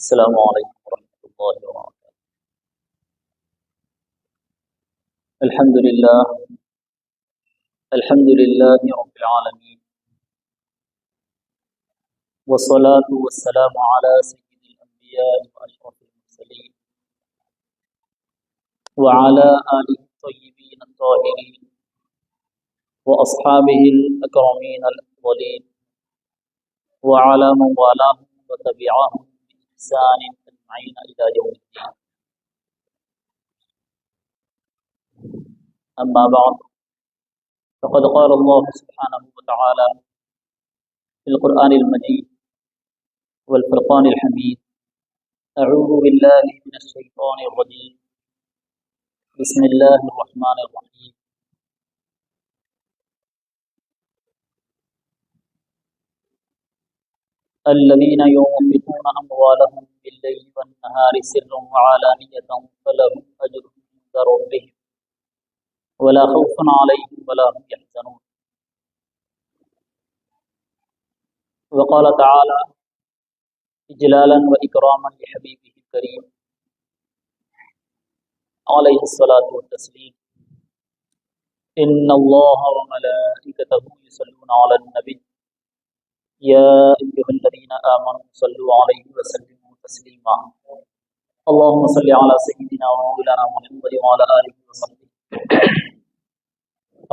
السلام علیکم ورحمۃ اللہ وبرکاتہ۔ الحمد للہ رب العالمین، والصلاة والسلام علی سید الانبیاء واشرف المرسلین وعلی آلہ الطیبین الطاہرین واصحابہ الاکرمین الافضلین وعلی من والاهم وتبعهم بإحسان اجمعین الی یوم الدین۔ اما بعد، فقد قال اللہ سبحانہ وتعالی في القرآن المجید والفرقان الحمید: اعوذ باللہ من الشیطان الرجیم، بسم اللہ الرحمن الرحیم۔ الذین ينفقون اموالهم باللیل والنہار سرا وعلانیۃ فلهم اجرهم عند ربهم ولا خوف علیہم ولا هم يحزنون۔ وقال تعالی اجلالا واکراما لحبیبہ الکریم علیہ الصلاۃ والتسلیم: ان اللہ وملائکتہ یصلون علی النبی یا ایھا الذین آمنوا صلوا علیہ وسلموا تسلیما۔ اللهم صل علی سیدنا ومولانا محمد وعلی آلہ وصحبہ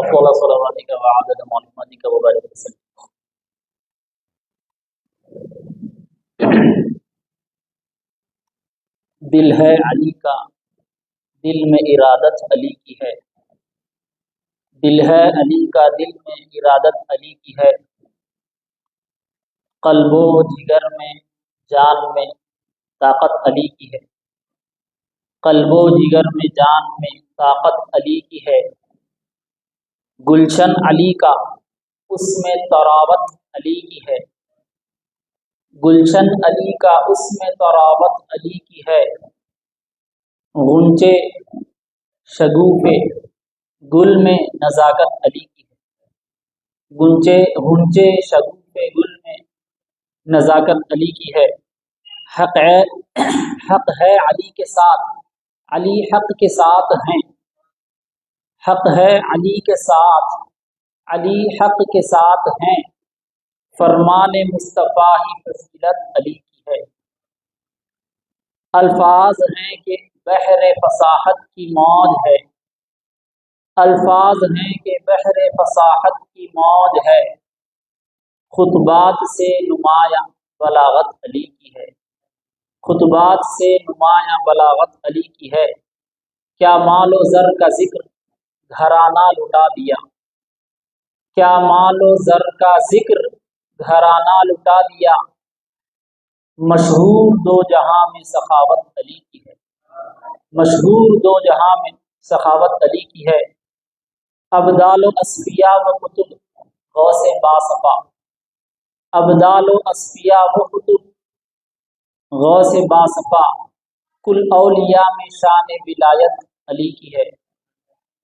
افضل صلواتک وعدد معلوماتک وبارک وسلم۔ دل ہے علی کا، دل میں ارادت علی کی ہے۔ دل ہے علی کا، دل میں ارادت علی کی ہے۔ قلب و جگر میں، جان میں طاقت علی کی ہے۔ قلب و جگر میں، جان میں طاقت علی کی ہے۔ گلشن علی کا، اس میں طراوت علی کی ہے۔ گلشن علی کا، اس میں طراوت علی کی ہے۔ غنچے شگوفے گل میں نزاکت علی کی ہے۔ غنچے شگوفے گل میں نزاکت علی کی ہے۔ حق ہے علی کے ساتھ، علی حق کے ساتھ ہیں۔ حق ہے علی کے ساتھ، علی حق کے ساتھ ہیں۔ فرمان مصطفیٰ ہی فضیلت علی کی ہے۔ الفاظ ہیں کہ بحر فصاحت کی موج ہے، الفاظ ہیں کہ بحر فصاحت کی موج ہے۔ خطبات سے نمایاں بلاغت علی کی ہے۔ خطبات سے نمایاں بلاغت علی کی ہے۔ کیا مال و زر کا ذکر گھرانہ لٹا دیا، کیا مال و زر کا ذکر گھرانہ لٹا دیا۔ مشہور دو جہاں میں سخاوت علی کی ہے، مشہور دو جہاں میں سخاوت علی کی ہے۔ ابدال و اصفیاء و کتب غوث باصفا، ابدال و اصفیاء و کتب غوث باصفا۔ کل اولیاء میں شان ولایت علی کی ہے،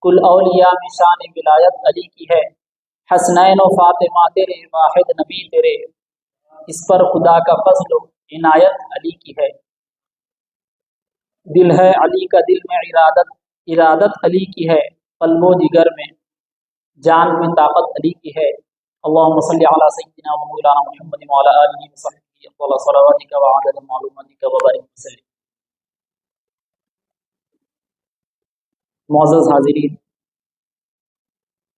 کل اولیاء میں شان ولایت علی کی ہے۔ حسنین و فاطمہ تیرے، واحد نبی تیرے، اس پر خدا کا فضل و عنایت علی کی ہے۔ دل ہے علی کا، دل میں ارادت علی کی ہے۔ قلب و جگر میں، جان میں طاقت علی کی ہے۔ اللہم صلی علی سیدنا و مولانا محمد وعلی آلہ وصحبہ افضل صلواتک وعدد معلوماتک وبارک وسلم۔ معزز حاضرین،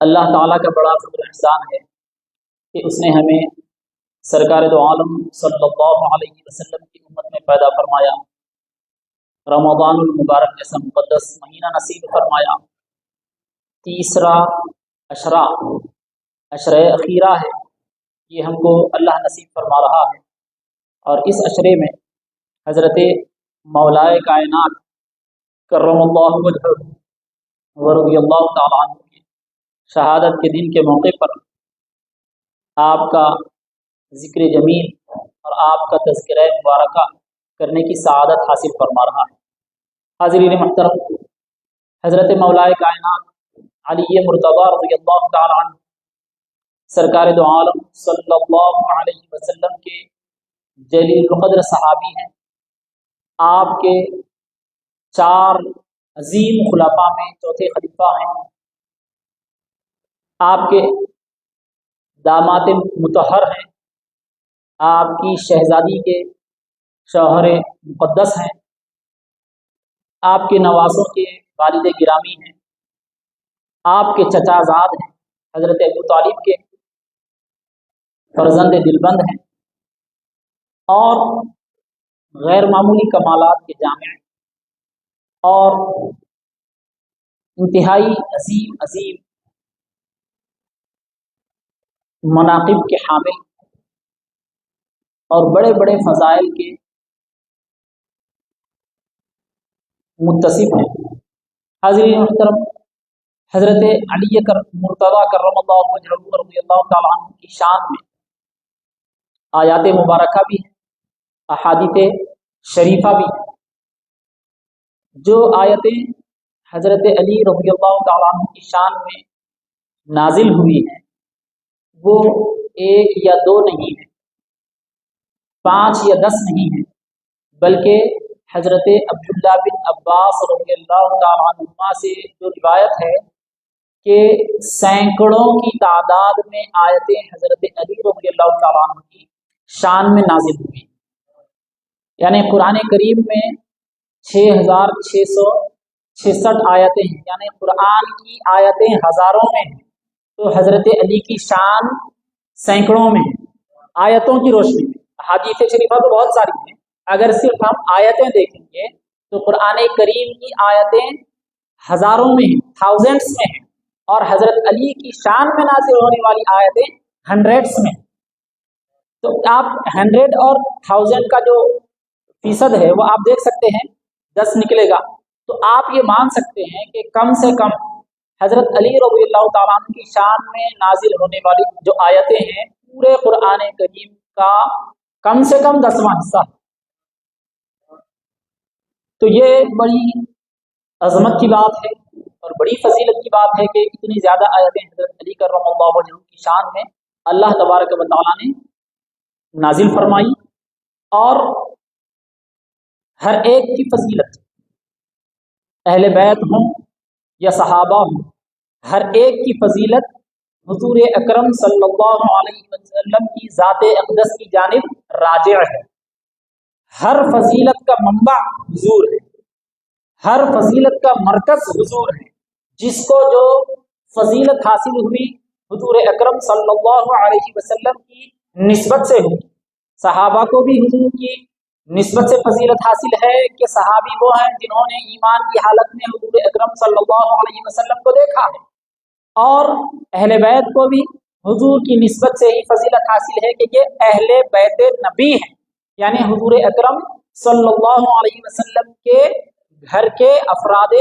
اللہ تعالیٰ کا بڑا فضل و احسان ہے کہ اس نے ہمیں سرکار دو عالم صلی اللہ علیہ وسلم کی امت میں پیدا فرمایا، رمضان المبارک جیسا مقدس مہینہ نصیب فرمایا۔ تیسرا عشرہ اخیرہ ہے، یہ ہم کو اللہ نصیب فرما رہا ہے، اور اس عشرے میں حضرت مولائے کائنات کرم اللہ وجہہ ورضی اللہ تعالیٰ عنہ کی شہادت کے دن کے موقع پر آپ کا ذکر جمیل اور آپ کا تذکرہ مبارکہ کرنے کی سعادت حاصل فرما رہا ہے۔ حاضرین محترم، حضرت مولائے کائنات علی مرتضیٰ رضی اللہ تعالیٰ عنہ سرکار دو عالم صلی اللہ علیہ وسلم کے جلیل القدر صحابی ہیں، آپ کے 4 عظیم خلفاء میں چوتھے خلیفہ ہیں، آپ کے داماد مطہر ہیں، آپ کی شہزادی کے شوہر مقدس ہیں، آپ کے نواسوں کے والد گرامی ہیں، آپ کے چچا زاد ہیں، حضرت ابو طالب کے فرزند دلبند ہیں، اور غیر معمولی کمالات کے جامع اور انتہائی عظیم عظیم مناقب کے حامل اور بڑے بڑے فضائل کے متصف ہیں۔ حاضرین محترم، حضرت علی مرتضیٰ کرم اللہ وجہہ رضی اللہ تعالیٰ عنہ کی شان میں آیات مبارکہ بھی ہیں، احادیث شریفہ بھی ہیں۔ جو آیتیں حضرت علی رضی اللہ تعالیٰ عنہ کی شان میں نازل ہوئی ہیں وہ 1 یا 2 نہیں ہیں، 5 یا 10 نہیں ہیں، بلکہ حضرت عبداللہ بن عباس رضی اللہ تعالیٰ عنہما سے جو روایت ہے کہ سینکڑوں کی تعداد میں آیتیں حضرت علی رضی اللہ تعالیٰ عنہ کی شان میں نازل ہوئی، یعنی قرآن کریم میں 6666 آیتیں ہیں، یعنی قرآن کی آیتیں ہزاروں میں ہیں، تو حضرت علی کی شان سینکڑوں میں ہے۔ آیتوں کی روشنی میں احادیث شریفہ تو بہت ساری ہیں، اگر صرف ہم آیتیں دیکھیں گے تو قرآن کریم کی آیتیں ہزاروں میں ہیں، تھاؤزینڈس میں ہیں، اور حضرت علی کی شان میں نازل ہونے والی آیتیں ہنڈریڈس میں ہیں۔ تو آپ 100 اور 1000 کا جو فیصد ہے وہ آپ دیکھ سکتے ہیں، 10 نکلے گا، تو آپ یہ مان سکتے ہیں کہ کم سے کم حضرت علی رضی اللہ تعالیٰ عنہ کی شان میں نازل ہونے والی جو آیتیں ہیں پورے قرآن کریم کا کم سے کم 10واں حصہ ہے۔ تو یہ بڑی عظمت کی بات ہے اور بڑی فضیلت کی بات ہے کہ اتنی زیادہ آیتیں حضرت علی کرم اللہ وجہہ کی شان میں اللہ تبارک و تعالیٰ نے نازل فرمائی، اور ہر ایک کی فضیلت، اہل بیت ہوں یا صحابہ ہوں، ہر ایک کی فضیلت حضور اکرم صلی اللہ علیہ وسلم کی ذات اقدس کی جانب راجع ہے۔ ہر فضیلت کا منبع حضور ہے، ہر فضیلت کا مرکز حضور ہے۔ جس کو جو فضیلت حاصل ہوئی حضور اکرم صلی اللہ علیہ وسلم کی نسبت سے ہوئی، صحابہ کو بھی حضور کی نسبت سے فضیلت حاصل ہے کہ صحابی وہ ہیں جنہوں نے ایمان کی حالت میں حضور اکرم صلی اللہ علیہ وسلم کو دیکھا ہے، اور اہل بیت کو بھی حضور کی نسبت سے ہی فضیلت حاصل ہے کہ یہ اہل بیت نبی ہیں، یعنی حضور اکرم صلی اللہ علیہ وسلم کے گھر کے افراد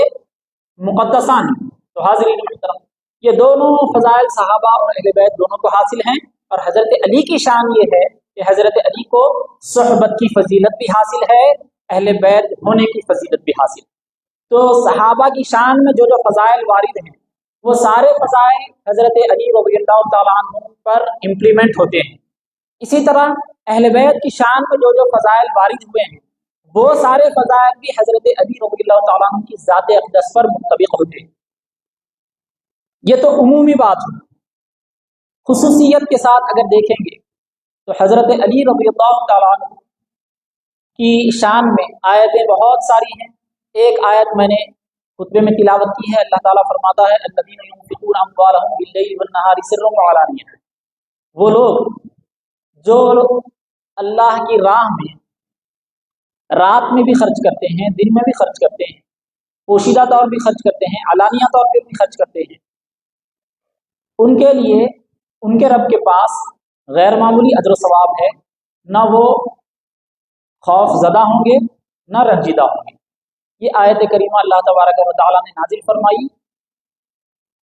مقدسان۔ تو حاضرین محترم، یہ دونوں فضائل صحابہ اور اہل بیت دونوں کو حاصل ہیں، اور حضرت علی کی شان یہ ہے کہ حضرت علی کو صحبت کی فضیلت بھی حاصل ہے، اہل بیت ہونے کی فضیلت بھی حاصل ہے۔ تو صحابہ کی شان میں جو فضائل وارد ہیں وہ سارے فضائل حضرت علی رضی اللہ تعالیٰ عنہ پر امپلیمنٹ ہوتے ہیں۔ اسی طرح اہل بیت کی شان میں جو فضائل وارد ہوئے ہیں وہ سارے فضائل بھی حضرت علی رضی اللہ تعالیٰ عنہ کی ذات اقدس پر منطبق ہوتے ہیں۔ یہ تو عمومی بات ہے۔ خصوصیت کے ساتھ اگر دیکھیں گے تو حضرت علی رضی اللہ تعالیٰ عنہ کی شان میں آیتیں بہت ساری ہیں۔ ایک آیت میں نے خطبے میں تلاوت کی ہے، اللہ تعالیٰ فرماتا ہے الذین ينفقون اموالهم باللیل والنہار سرا وعلانیہ، وہ لوگ جو اللہ کی راہ میں رات میں بھی خرچ کرتے ہیں، دن میں بھی خرچ کرتے ہیں، پوشیدہ طور بھی خرچ کرتے ہیں، علانیہ طور پہ بھی خرچ کرتے ہیں، ان کے لیے ان کے رب کے پاس غیر معمولی اجر و ثواب ہے، نہ وہ خوف زدہ ہوں گے نہ رنجیدہ ہوں گے۔ یہ آیت کریمہ اللہ تبارک و تعالیٰ نے نازل فرمائی۔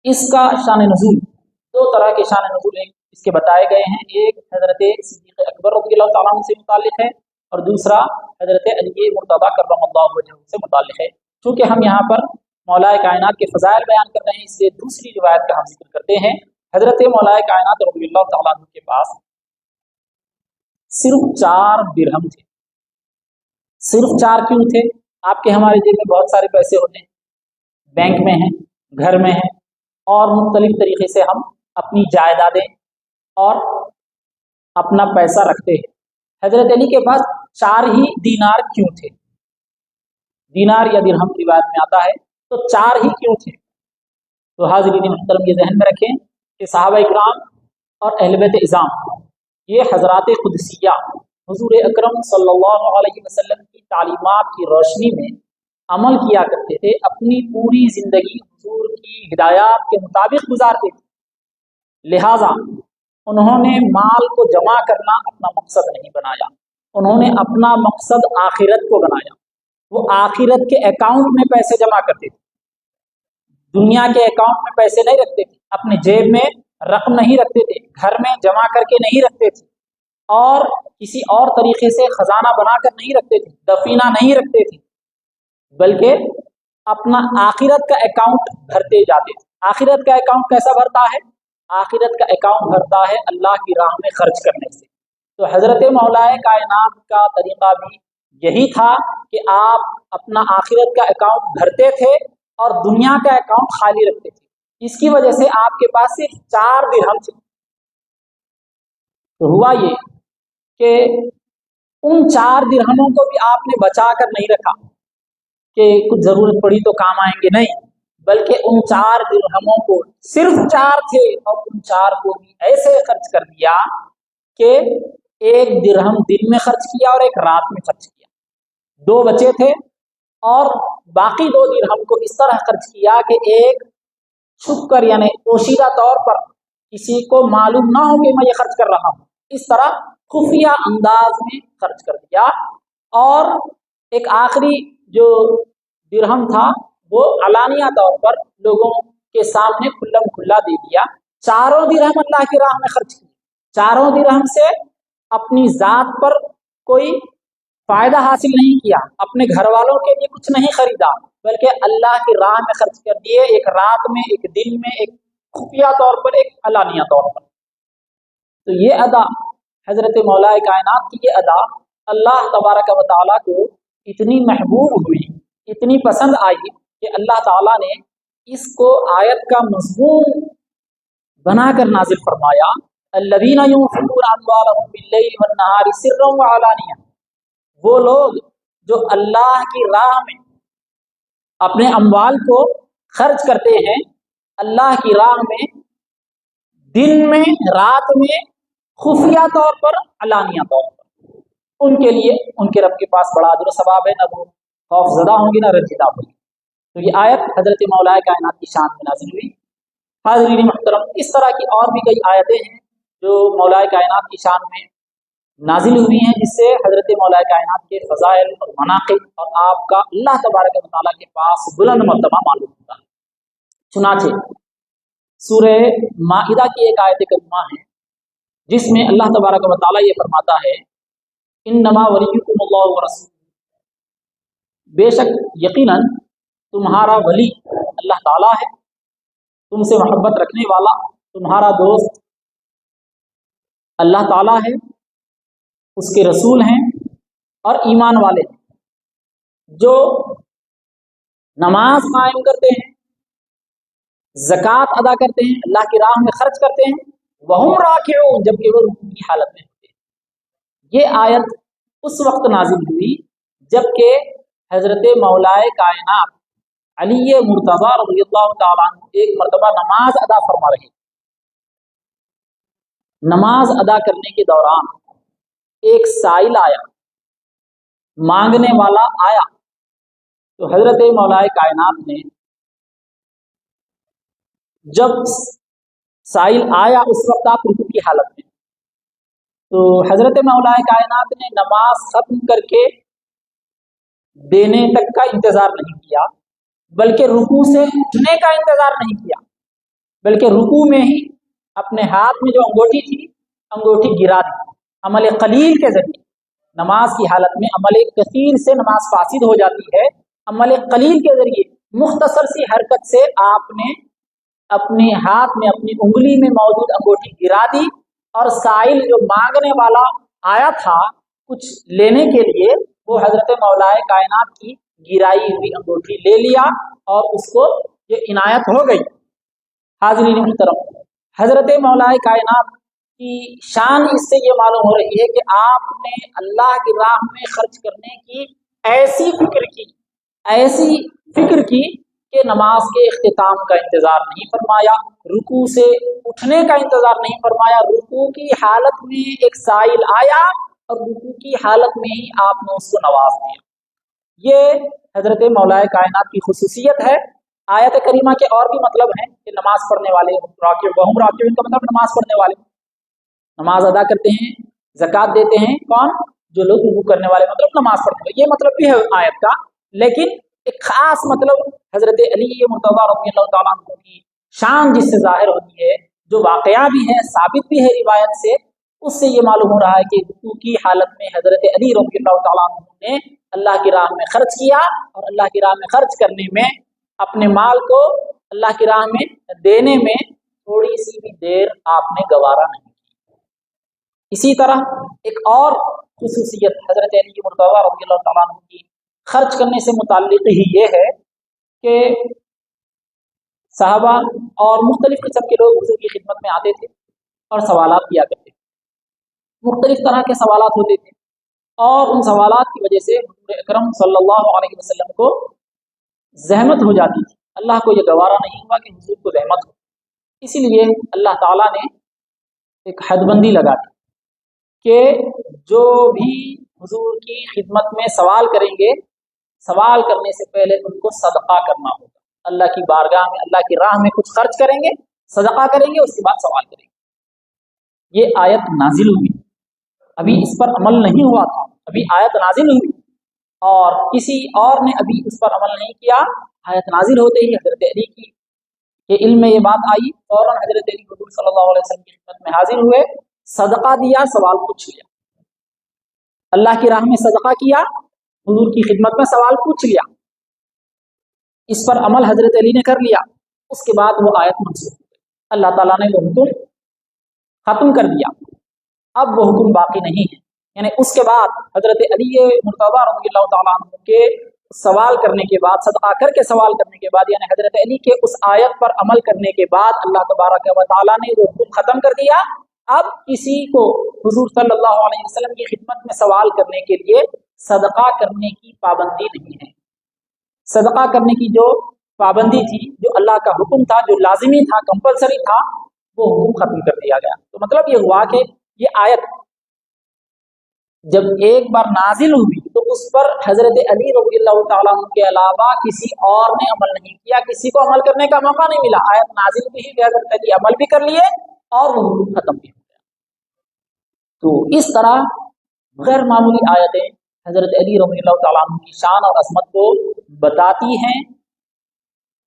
اس کا شان نزول 2 طرح کے شان نزول اس کے بتائے گئے ہیں، ایک حضرت صدیق اکبر رضی اللہ تعالیٰ عنہ سے متعلق ہے اور دوسرا حضرت علی مرتضیٰ کرم اللہ وجہہ سے متعلق ہے۔ چونکہ ہم یہاں پر مولا کائنات کے فضائل بیان کر رہے ہیں، اس لیے دوسری روایت کا ہم ذکر کرتے ہیں۔ حضرت مولا کائنات رضی اللہ تعالیٰ عنہ کے پاس صرف 4 درہم تھے، सिर्फ 4 क्यों थे? आपके हमारे जेब में बहुत सारे पैसे होते हैं, बैंक में हैं, घर में हैं, और मुख्तलिफ तरीके से हम अपनी जायदादें और अपना पैसा रखते हैं। हजरत अली के पास 4 ही दीनार क्यों थे? दीनार या दिरहम रिवायत में आता है, तो 4 ही क्यों थे? तो हाज़रीन मुहतरम ये ज़हन में रखें कि सहाबा इकराम और अहले बैत इज़ाम ये हज़रात क़ुदसिया हुज़ूर अकरम सल्लल्लाहु अलैहि वसल्लम की तालीमात की रोशनी में अमल किया करते थे, अपनी पूरी ज़िंदगी हुज़ूर की हिदायत के मुताबिक गुजारते थे। लिहाजा उन्होंने माल को जमा करना अपना मकसद नहीं बनाया, उन्होंने अपना मकसद आखिरत को बनाया। वो आखिरत के अकाउंट में पैसे जमा करते थे, दुनिया के अकाउंट में पैसे नहीं रखते थे, अपने जेब में रकम नहीं रखते थे, घर में जमा करके नहीं रखते थे, और किसी और तरीके से खजाना बनाकर नहीं रखते थे, दफीना नहीं रखते थे, बल्कि अपना आखिरत का अकाउंट भरते जाते थे। आखिरत का अकाउंट कैसा भरता है? आखिरत का अकाउंट भरता है अल्लाह की राह में खर्च करने से। तो हजरत मौलाए कायनात का तरीका भी यही था कि आप अपना आखिरत का अकाउंट भरते थे और दुनिया का अकाउंट खाली रखते थे। इसकी वजह से आपके पास सिर्फ 4 दिरहम थे। तो हुआ ये कि उन 4 दिरहमों को भी आपने बचा कर नहीं रखा कि कुछ ज़रूरत पड़ी तो काम आएंगे, नहीं, बल्कि उन 4 दिरहमों को, सिर्फ 4 थे, और उन 4 को भी ऐसे खर्च कर दिया कि 1 दिरहम दिन में खर्च किया और 1 रात में खर्च किया। 2 बचे थे और बाकी 2 दिरहम को इस तरह खर्च किया कि एक छुप कर, यानी पोशीदा तौर पर किसी को मालूम ना हो कि मैं ये खर्च कर रहा हूँ, इस तरह खुफिया अंदाज में खर्च कर दिया। और एक आखिरी जो दिरहम था वो अलानिया तौर पर लोगों के सामने खुल्लम खुल्ला दे दिया। 4 दिरहम अल्लाह की राह में खर्च किए, 4 दिरहम से अपनी जात पर कोई फायदा हासिल नहीं किया, अपने घर वालों के लिए कुछ नहीं खरीदा, बल्कि अल्लाह की राह में खर्च कर दिए, एक रात में, एक दिन में, एक खुफिया तौर पर, एक अलानिया तौर पर। तो ये अदा हजरत मौलाए कायनात की ये अदा अल्लाह तबारक व तआला को इतनी महबूब हुई, इतनी पसंद आई कि अल्लाह ताला ने इसको आयत का मज़मून बनाकर नाजिल फरमाया, अल्लज़ीना युनफ़िक़ूना अम्वालहुम बिल्लैलि वन्नहारि सिर्रन व अलानिया। वो लोग जो अल्लाह की राह में अपने अम्वाल को खर्च करते हैं, अल्लाह की राह में, दिन में, रात में, खुफिया तौर पर, अलानिया तौर पर, उनके लिए उनके रब के पास बड़ा अजर सवाब है, न वो खौफज़दा होंगे न रंजीदा होंगे। तो ये आयत हजरत मौलाए कायनात की शान में नाज़िल हुई। हाज़रीन मुहतरम, इस तरह की और भी कई आयतें हैं जो मौलाए कायनात की शान में नाजिल हुई हैं, जिससे हजरत मौलाए कायनात के फ़ज़ाइल और मनाक़िब और आपका अल्लाह तबारक व तआला के पास बुलंद मर्तबा मालूम होता है। चुनाचे सूरह माइदा की एक आयत करीमा है जिसमें अल्लाह तबारक व तआला ये फरमाता है, इन्नमा वलियुकुमुल्लाहु व रसूलुहु, बेशक यकीनन तुम्हारा वली अल्लाह ताला है, तुमसे मोहब्बत रखने वाला तुम्हारा दोस्त अल्लाह ताला है, उसके रसूल हैं और ईमान वाले जो नमाज कायम करते हैं, ज़कात अदा करते हैं, अल्लाह की राह में खर्च करते हैं, वहुम राकिऊन, जबकि वो रुकू की हालत में होते हैं। ये आयत उस वक्त नाजिल हुई जबकि हजरत मौलाए कायनात अली मुर्तज़ा रज़ियल्लाहु तआला अन्हु एक मरतबा नमाज अदा फरमा रहे। नमाज अदा करने के दौरान एक साइल आया, मांगने वाला आया, तो हजरत मौलाए कायनात ने जब साइल आया उस वक्त आप रुकू की हालत में, तो हजरत मौलाए कायनात ने नमाज खत्म करके देने तक का इंतजार नहीं किया, बल्कि रुकू से उठने का इंतजार नहीं किया, बल्कि रुकू में ही अपने हाथ में जो अंगूठी थी, अंगूठी गिरा दी। अमल कलील के जरिए, नमाज की हालत में अमल कसीर से नमाज फासिद हो जाती है, अमल कलील के जरिए मुख्तसर सी हरकत से आपने अपने हाथ में, अपनी उंगली में मौजूद अंगूठी गिरा दी, और साइल जो मांगने वाला आया था कुछ लेने के लिए, वो हजरत मौलाए कायनात की गिराई हुई अंगूठी ले लिया और उसको ये इनायत हो गई। हाज़रीन मुहतरम, हजरत मौलाए कायनात की शान इससे ये मालूम हो रही है कि आपने अल्लाह की राह में खर्च करने की ऐसी फिक्र की कि नमाज के इख्तिताम का इंतजार नहीं फरमाया, रुकू से उठने का इंतजार नहीं फरमाया, रुकू की हालत में एक साइल आया और रुकू की हालत में ही आपने उसको नवाज दिया। ये हजरत मौलाए कायनात की खुसूसियत है। आयत करीमा के और भी मतलब हैं कि नमाज पढ़ने वाले राकिब का मतलब नमाज पढ़ने वाले, नमाज अदा करते हैं, ज़कात देते हैं, कौन? जो लोग रुकू करने वाले, मतलब नमाज पढ़ने वाले। ये मतलब भी है आयत का, लेकिन एक खास मतलब हजरत अली मुर्तज़ा रज़ियल्लाहु ताला अन्हु की शान जिससे जाहिर होती है, जो वाकया भी है, साबित भी है रिवायत से, उससे ये मालूम हो रहा है कि रुकू की हालत में हजरत अली रज़ियल्लाहु ताला अन्हु ने अल्लाह की राह में खर्च किया और अल्लाह की राह में खर्च करने में, अपने माल को अल्लाह की राह में देने में थोड़ी सी भी देर आपने गवारा नहीं की। इसी तरह एक और खुसूसियत हजरत अली मुर्तज़ा रज़ियल्लाहु ताला अन्हु की खर्च करने से मुताल्लिक ही ये है कि साहबा और मुख्तलिफ किस्म के लोग हुजूर की खिदमत में आते थे और सवालात किया करते थे। मुख्तलिफ तरह के सवालात होते थे और उन सवालात की वजह से हुजूर अकरम सल्लल्लाहु अलैहि वसल्लम को ज़हमत हो जाती थी। अल्लाह को ये गवारा नहीं हुआ कि हुजूर को ज़हमत हो, इसीलिए अल्लाह ताला ने एक हदबंदी लगा दी कि जो भी हुजूर की खिदमत में सवाल करेंगे, सवाल करने से पहले उनको सदका करना होगा। अल्लाह की बारगाह में, अल्लाह की राह में कुछ खर्च करेंगे, सदका करेंगे, उसके बाद सवाल करेंगे। ये आयत नाजिल हुई, अभी इस पर अमल नहीं हुआ था, अभी आयत नाजिल हुई और किसी और ने अभी इस पर अमल नहीं किया। आयत नाजिल होते ही हजरत अली की के इल्म में ये बात आई, फौरन हजरत अली हुजूर सल्लल्लाहु अलैहि वसल्लम की खिदमत में हाजिर हुए, सदका दिया, सवाल पूछ लिया, अल्लाह की राह में सदका किया, हुजूर की खिदमत में सवाल पूछ लिया, इस पर अमल हजरत अली ने कर लिया। उसके बाद वो आयत मंसूख हो गई, अल्लाह ताला ने वो हुक्म खत्म कर दिया, अब वो हुक्म बाकी नहीं है। यानी उसके बाद हजरत अली मुर्तज़ा रज़ियल्लाहु ताला अन्हु के सवाल करने के बाद, सदका करके सवाल करने के बाद, यानी हजरत अली के उस आयत पर अमल करने के बाद अल्लाह तबारक व तआला ने वो हुक्म खत्म कर दिया। अब किसी को हुजूर सल्लल्लाहु अलैहि वसल्लम की खिदमत में सवाल करने के लिए सदका करने की पाबंदी नहीं है। सदका करने की जो पाबंदी थी, जो अल्लाह का हुक्म था, जो लाजिमी था, कंपलसरी था, वो हुक्म खत्म कर दिया गया। तो मतलब ये हुआ कि ये आयत जब एक बार नाजिल हुई तो उस पर हजरत अली रज़ियल्लाहु ताला अन्हु के अलावा किसी और ने अमल नहीं किया, किसी को अमल करने का मौका नहीं मिला। आयत नाजिल हुई, हजरत अली अमल भी कर लिए और वो हुक्म खत्म भी हो गया। तो इस तरह गैर मामूली आयतें हजरत अली रज़ियल्लाहु ताला अन्हु की शान और अज़मत को बताती हैं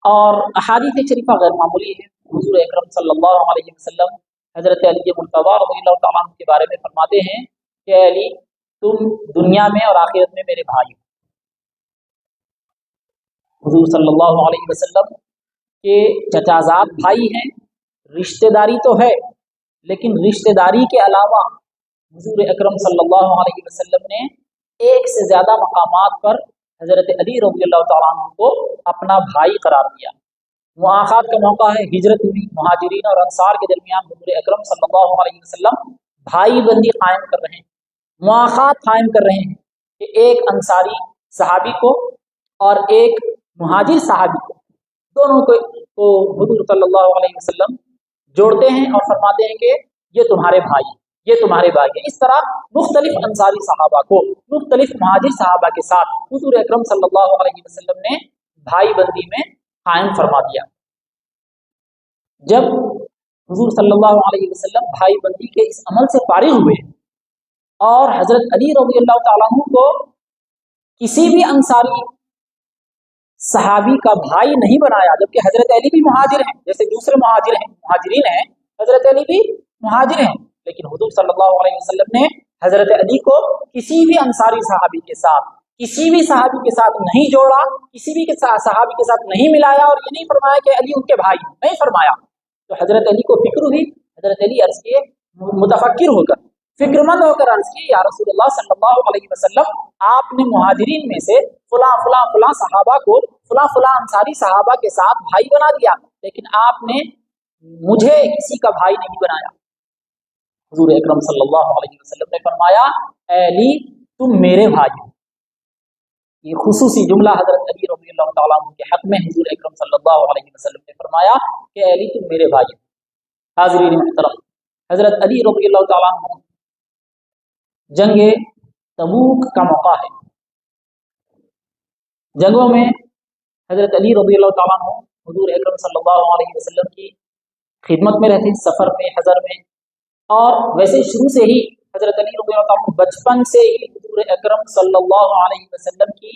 और अहादीस शरीफा गैर मामूली है। हुजूर अकरम सल्लल्लाहु अलैहि वसल्लम हजरत अली मुर्तज़ा रज़ियल्लाहु ताला अन्हु के बारे में फरमाते हैं कि अली, तुम दुनिया में और आखिरत में मेरे भाई हो। हुजूर सल्लल्लाहु अलैहि वसल्लम के चचाजाद भाई हैं, रिश्तेदारी तो है, लेकिन रिश्तेदारी के अलावा हुजूर अकरम सल्लल्लाहु अलैहि वसल्लम ने एक से ज़्यादा मकामात पर हजरत अली रज़ियल्लाहु ताला अन्हु को अपना भाई करार दिया। मुआखात का मौका है, हिजरत हुई, मुहाजिरीन और अंसार के दरमियान हुजूर अकरम सल्लल्लाहु अलैहि वसल्लम भाई बंदी कायम कर रहे हैं, मुआखात कायम कर रहे हैं कि एक अंसारी सहाबी को और एक मुहाजिर सहाबी को, दोनों को हुजूर सल्लल्लाहु अलैहि वसल्लम जोड़ते हैं और फरमाते हैं कि ये तुम्हारे भाई, ये तुम्हारे भाई है। इस तरह मुख्तलिफ अंसारी सहाबा को मुख्तलिफ मुहाजिर सहाबा के साथ हुजूर अकरम सल्लल्लाहु अलैहि वसल्लम ने भाई बंदी में कायम फरमा दिया। जब हुजूर सल्लल्लाहु अलैहि वसल्लम भाई बंदी के इस अमल से फारिग हुए और हजरत अली रज़ियल्लाहु ताला अन्हु को किसी भी अंसारी सहाबी का भाई नहीं बनाया, जबकि हजरत अली भी मुहाजिर हैं, जैसे दूसरे मुहाजिर हैं, मुहाजिरीन हैं, हजरत अली भी मुहाजिर हैं, लेकिन हुजूर सल्लल्लाहु अलैहि वसल्लम ने हजरत अली को किसी भी अंसारी सहाबी के साथ, किसी भी सहाबी के साथ नहीं जोड़ा, किसी भी सहाबी के साथ नहीं मिलाया और ये नहीं फरमाया कि अली उनके भाई, नहीं फरमाया। तो हजरत अली को फिक्र हुई, हजरत अली अर्ज़ किए मुतफक्किर होकर फिक्रमंद होकर अर्ज की, या रसूलुल्लाह सल्लल्लाहु अलैहि वसल्लम, आपने मुहाजिरीन में से फला फला फला सहाबा को फला फला अंसारी सहाबा के साथ भाई बना दिया, लेकिन आपने मुझे किसी का भाई नहीं बनाया। हुजूर अकरम सल्लल्लाहु अलैहि वसल्लम ने फरमाया, ऐ अली तुम मेरे भाई हो। ये खुसूसी जुमला हजरत अली रज़ियल्लाहु तआला अन्हु के हक में हुजूर अकरम सल्लल्लाहु अलैहि वसल्लम ने फरमाया कि अली तुम मेरे भाई हो। हाज़रीन मुहतरम, हजरत अली रज़ियल्लाहु तआला अन्हु, जंगे तबूक का मौका है, जंगों में हजरत अली रज़ियल्लाहु तआला अन्हु हुजूर अकरम सल्लल्लाहु अलैहि वसल्लम की खिदमत में रहते, सफ़र में, हज़र में, और वैसे शुरू से ही हजरत अली रज़ियल्लाहु तआला अन्हु बचपन से ही हुजूर अकरम सल्लल्लाहु अलैहि वसल्लम की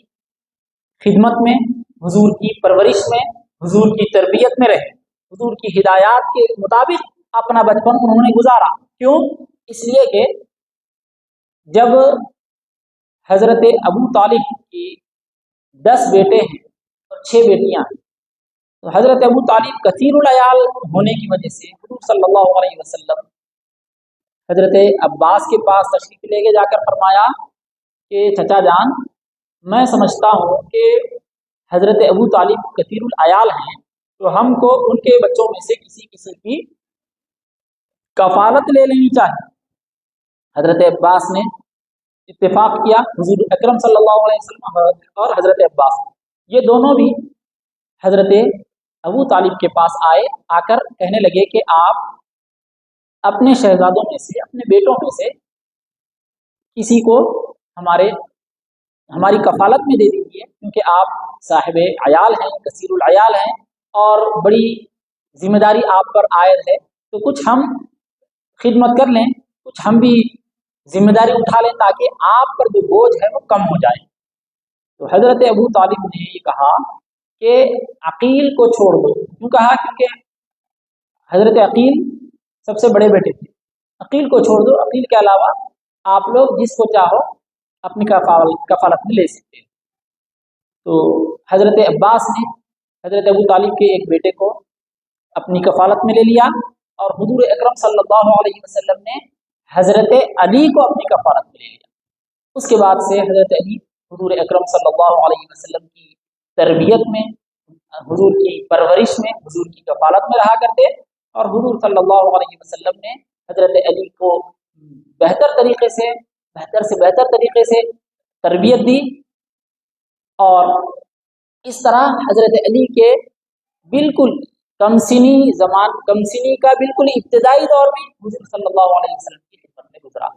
खिदमत में, हुजूर की परवरिश में, हुजूर की तरबियत में रहे, हुजूर की हिदायत के मुताबिक अपना बचपन उन्होंने गुजारा। क्यों? इसलिए कि जब हजरत अबू तालिब की 10 बेटे हैं और 6 बेटियां हैं, तो हजरत अबू तालिब कसीरुल अयाल होने की वजह से हुजूर सल्लल्लाहु अलैहि वसल्लम हजरत अब्बास के पास तशरीफ लेके जाकर फरमाया कि चचा जान, मैं समझता हूँ कि हजरत अबू तालिब कसीरुल अयाल हैं, तो हमको उनके बच्चों में से किसी किसी की कफालत ले लेनी चाहिए। हजरत अब्बास ने इत्तेफाक किया, हुजूर अकरम सल्लल्लाहु अलैहि वसल्लम और हजरत अब्बास ये दोनों भी हजरत अबू तालिब के पास आए, आकर कहने लगे कि आप अपने शहजादों में से, अपने बेटों में से किसी को हमारी कफालत में दे दीजिए, क्योंकि आप साहिब अयाल हैं, कसीरुल अयाल हैं, और बड़ी जिम्मेदारी आप पर आयद है, तो कुछ हम खिदमत कर लें, कुछ हम भी जिम्मेदारी उठा लें, ताकि आप पर जो बोझ है वो कम हो जाए। तो हजरत अबू तालिब ने ये कहा कि अकील को छोड़ दो। क्यों कहा? क्योंकि हजरत अकील सबसे बड़े बेटे थे। अकील को छोड़ दो, अकील के अलावा आप लोग जिसको चाहो अपनी कफालत में ले सकते हैं। तो हजरत अब्बास ने हजरत अबू तालिब के एक बेटे को अपनी कफालत में ले लिया, और हुजूर अकरम सल्लल्लाहु अलैहि वसल्लम ने हजरत अली को अपनी कफालत में ले लिया। उसके बाद से हजरत अली हुजूर अकरम सल्लल्लाहु अलैहि वसल्लम की तरबियत में, हुजूर की परवरिश में, हुजूर की कफालत में रहा करते, और हुजूर सल्लल्लाहु अलैहि वसल्लम ने हजरत अली को बेहतर से बेहतर तरीके से तरबियत दी। और इस तरह हजरत अली के बिल्कुल कमसिनी का बिल्कुल इब्तिदाई दौर भी हुजूर सल्लल्लाहु अलैहि वसल्लम की खिदमत में गुजरा।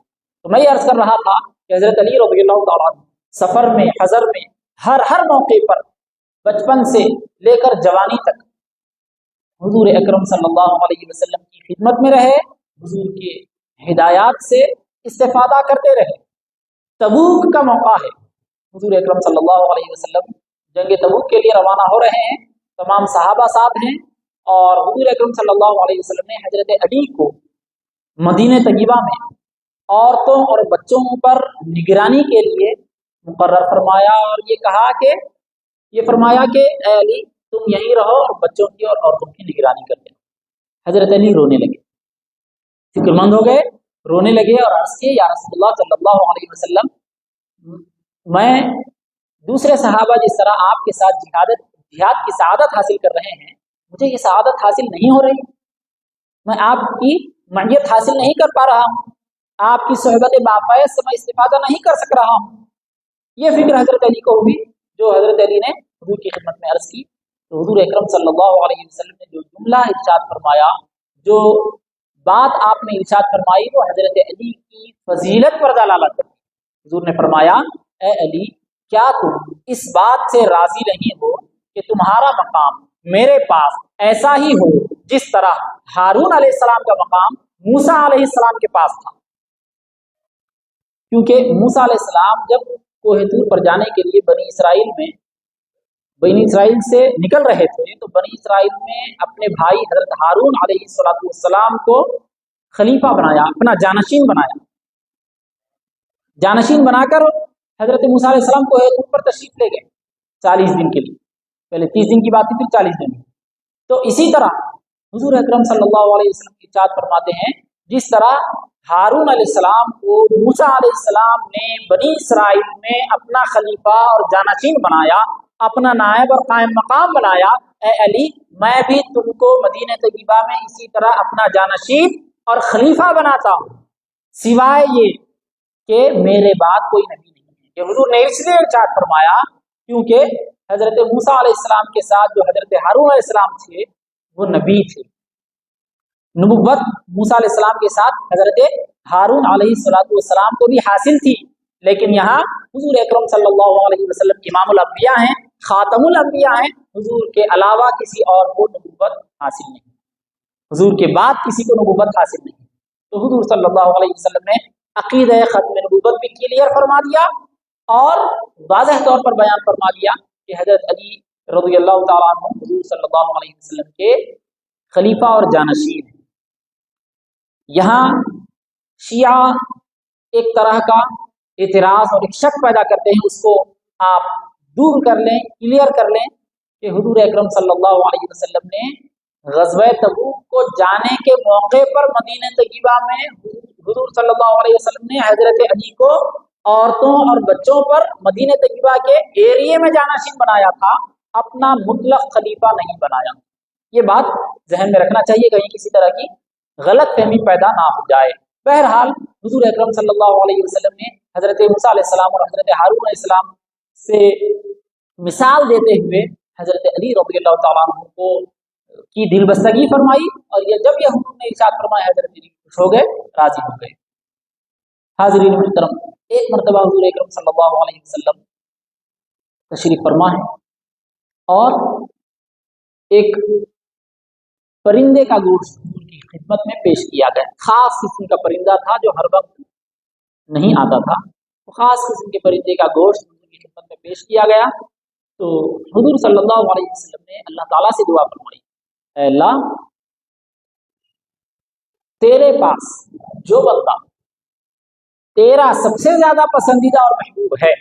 तो मैं ये अर्ज कर रहा था कि हजरत अली रज़ियल्लाहु तआला अन्हु सफ़र में, हज़र में, हर मौके पर बचपन से लेकर जवानी तक हुजूर अकरम सल्लल्लाहु अलैहि वसल्लम की खिदमत में रहे, हुजूर के हिदायत से इस्तेफादा करते रहे। तबूक का मौका है, हुजूर अकरम सल्लल्लाहु अलैहि वसल्लम जंग तबूक के लिए रवाना हो रहे हैं, तमाम सहाबा साथ हैं, और हुजूर अकरम सल्लल्लाहु अलैहि वसल्लम ने हजरत अली को मदीने तय्यबा में औरतों और बच्चों पर निगरानी के लिए मुकर्रर फरमाया, और ये फरमाया कि अली तुम यहीं रहो और बच्चों की और औरतों की निगरानी कर लेना। हजरत अली रोने लगे, फिक्रमंद हो गए, रोने लगे और अर्ज़ किए, या रसूलुल्लाह सल्लल्लाहु अलैहि वसल्लम, मैं दूसरे सहाबा जिस तरह आपके साथ जिहाद की सआदत हासिल कर रहे हैं, मुझे ये सआदत हासिल नहीं हो रही, मैं आपकी मइयत हासिल नहीं कर पा रहा हूँ, आपकी सोहबत बाफ़ैज़ से मैं इस्तिफादा नहीं कर सक रहा हूँ। ये फिक्र हजरत अली को हुई, जो हजरत अली ने हुजूर की खिदमत में अर्ज़ की। तो हुजूर अकरम सल्लल्लाहु अलैहि वसल्लम ने जो जुमला इरशाद फरमाया, जो बात आपने इरशाद फरमाई, वो हजरत अली की फजीलत पर दलालत करती है। हुजूर ने फरमाया, ए अली, क्या तुम इस बात से राजी नहीं हो कि तुम्हारा मकाम मेरे पास ऐसा ही हो जिस तरह हारून अलैहिस्सलाम का मकाम मूसा अलैहिस्सलाम के पास था? क्योंकि मूसा अलैहिस्सलाम जब कोह तूर पर जाने के लिए बनी इसराइल से निकल रहे थे, तो बनी इसराइल में अपने भाई हजरत हारून अलैहिस्सलाम को खलीफा बनाया, अपना जानशीन बनाया। जानशीन बनाकर हजरत मूसा अलैहिस्सलाम कोह तूर पर तशरीफ ले गए 40 दिन के लिए। पहले 30 दिन की बात थी, फिर 40 दिन। तो इसी तरह हुजूर अकरम सल्लल्लाहु अलैहि वसल्लम इरशाद फरमाते हैं, जिस तरह हारून अलैहिस्सलाम को मूसा अलैहिस्सलाम ने बनी इसराइल में अपना खलीफा और जानशीन बनाया, अपना नायब और कायम मकाम बनाया, ए अली मैं भी तुमको मदीने तैयबा में इसी तरह अपना जानशीन और खलीफा बनाता हूँ, सिवाय ये कि मेरे बाद कोई नबी नहीं है। कि हुजूर ने इसलिए इरशाद फरमाया क्योंकि हजरत मूसा अलैहिस्सलाम के साथ जो हजरत हारून अलैहिस्सलाम थे वो नबी थे। नबुव्वत मूसा अलैहिस्सलाम के साथ हजरत हारून अलैहिस्सलाम को भी हासिल थी, लेकिन यहाँ हुजूर अकरम सल्लल्लाहु अलैहि वसल्लम इमामुल अंबिया हैं, खातमुल अंबिया हैं। हुजूर के अलावा किसी और को नबुव्वत हासिल नहीं, हुजूर के बाद किसी को नबुव्वत हासिल नहीं। तो हुजूर सल्लल्लाहु अलैहि वसल्लम ने अकीदा खत्म नबुव्वत भी क्लियर फरमा दिया और वाज़ेह तौर पर बयान फरमा दिया कि हजरत अली रज़ियल्लाहु तआला अन्हु हुजूर सल्लल्लाहु अलैहि वसल्लम के खलीफा और जानशीन हैं। यहाँ शिया एक तरह का एतराज़ और एक शक पैदा करते हैं, उसको आप दूर कर लें, क्लियर कर लें कि हुजूर अकरम सल्लल्लाहु अलैहि वसल्लम ने ग़ज़वा तबूक को जाने के मौके पर मदीने तैयबा में हुजूर सल्लल्लाहु अलैहि वसल्लम ने हजरत अली को औरतों और बच्चों पर मदीने तैयबा के एरिए में जानशीन बनाया था, अपना मुतलक खलीफा नहीं बनाया। ये बात जहन में रखना चाहिए, कहीं किसी तरह की गलत फहमी पैदा ना हो जाए। बहरहाल हुजूर अकरम सल्लल्लाहु अलैहि वसल्लम ने हजरत मूसा अलैहिस्सलाम और हजरत हारून अलैहिस्सलाम से मिसाल देते हुए हजरत अली रज़ियल्लाहु तआला अन्हु को की दिलबस्तगी फरमाई, और ये जब यह हुजूर ने इरशाद फरमाया हजरत अली खुश हो गए, राजी हो गए। हाज़रीन मुहतरम, एक मरतबा हुजूर अकरम सल्लल्लाहु अलैहि वसल्लम तशरीफ फरमा है और एक परिंदे का गोश्त हुजूर की खिदमत में पेश किया गया। खास किस्म का परिंदा था जो हर वक्त नहीं आता था, तो खास किस्म के परिंदे का गोश्त हुजूर की खिदमत में पेश किया गया। तो हुजूर सल्लल्लाहु अलैहि वसल्लम ने अल्लाह ताला से दुआ फरमाई, अल्लाह तेरे पास जो बंदा तेरा सबसे ज्यादा पसंदीदा और महबूब है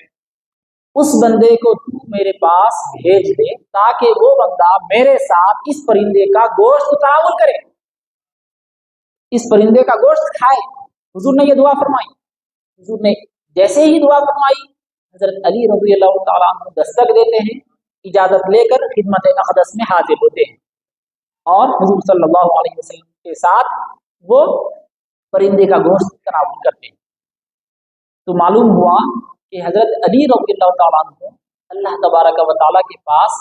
उस बंदे को तू मेरे पास भेज दे ताकि वो बंदा मेरे साथ इस परिंदे का गोश्त तनावुल करे, इस परिंदे का गोश्त खाए। हुजूर ने ये दुआ फरमाई। हुजूर ने जैसे ही दुआ फरमाई हजरत अली रज़ियल्लाहु तआला अन्हु दस्तक देते हैं, इजाजत लेकर खिदमत अक़दस में हाजिर होते हैं और हुजूर सल्लल्लाहु अलैहि वसल्लम के साथ वो परिंदे का गोश्त तनावुल करते हैं। तो मालूम हुआ कि हजरत अली रज़ियल्लाहु तआला अन्हु अल्लाह तबारक व तआला के पास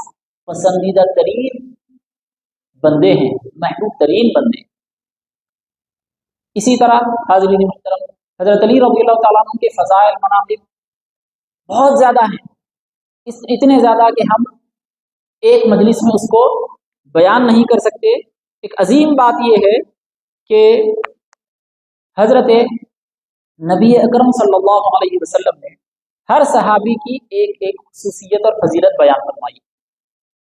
पसंदीदा तरीन बंदे हैं, महबूब तरीन बंदे। इसी तरह हाज़रीन मुहतरम, हजरत अली रज़ियल्लाहु तआला अन्हु के फ़ज़ाइल मनाक़िब बहुत ज़्यादा हैं, इतने ज़्यादा कि हम एक मजलिस में उसको बयान नहीं कर सकते। एक अजीम बात यह है कि हजरत नबी अकरम सल्लल्लाहु अलैहि वसल्लम ने हर सहाबी की एक एक खुसूसियत और फजीलत बयान फरमाई,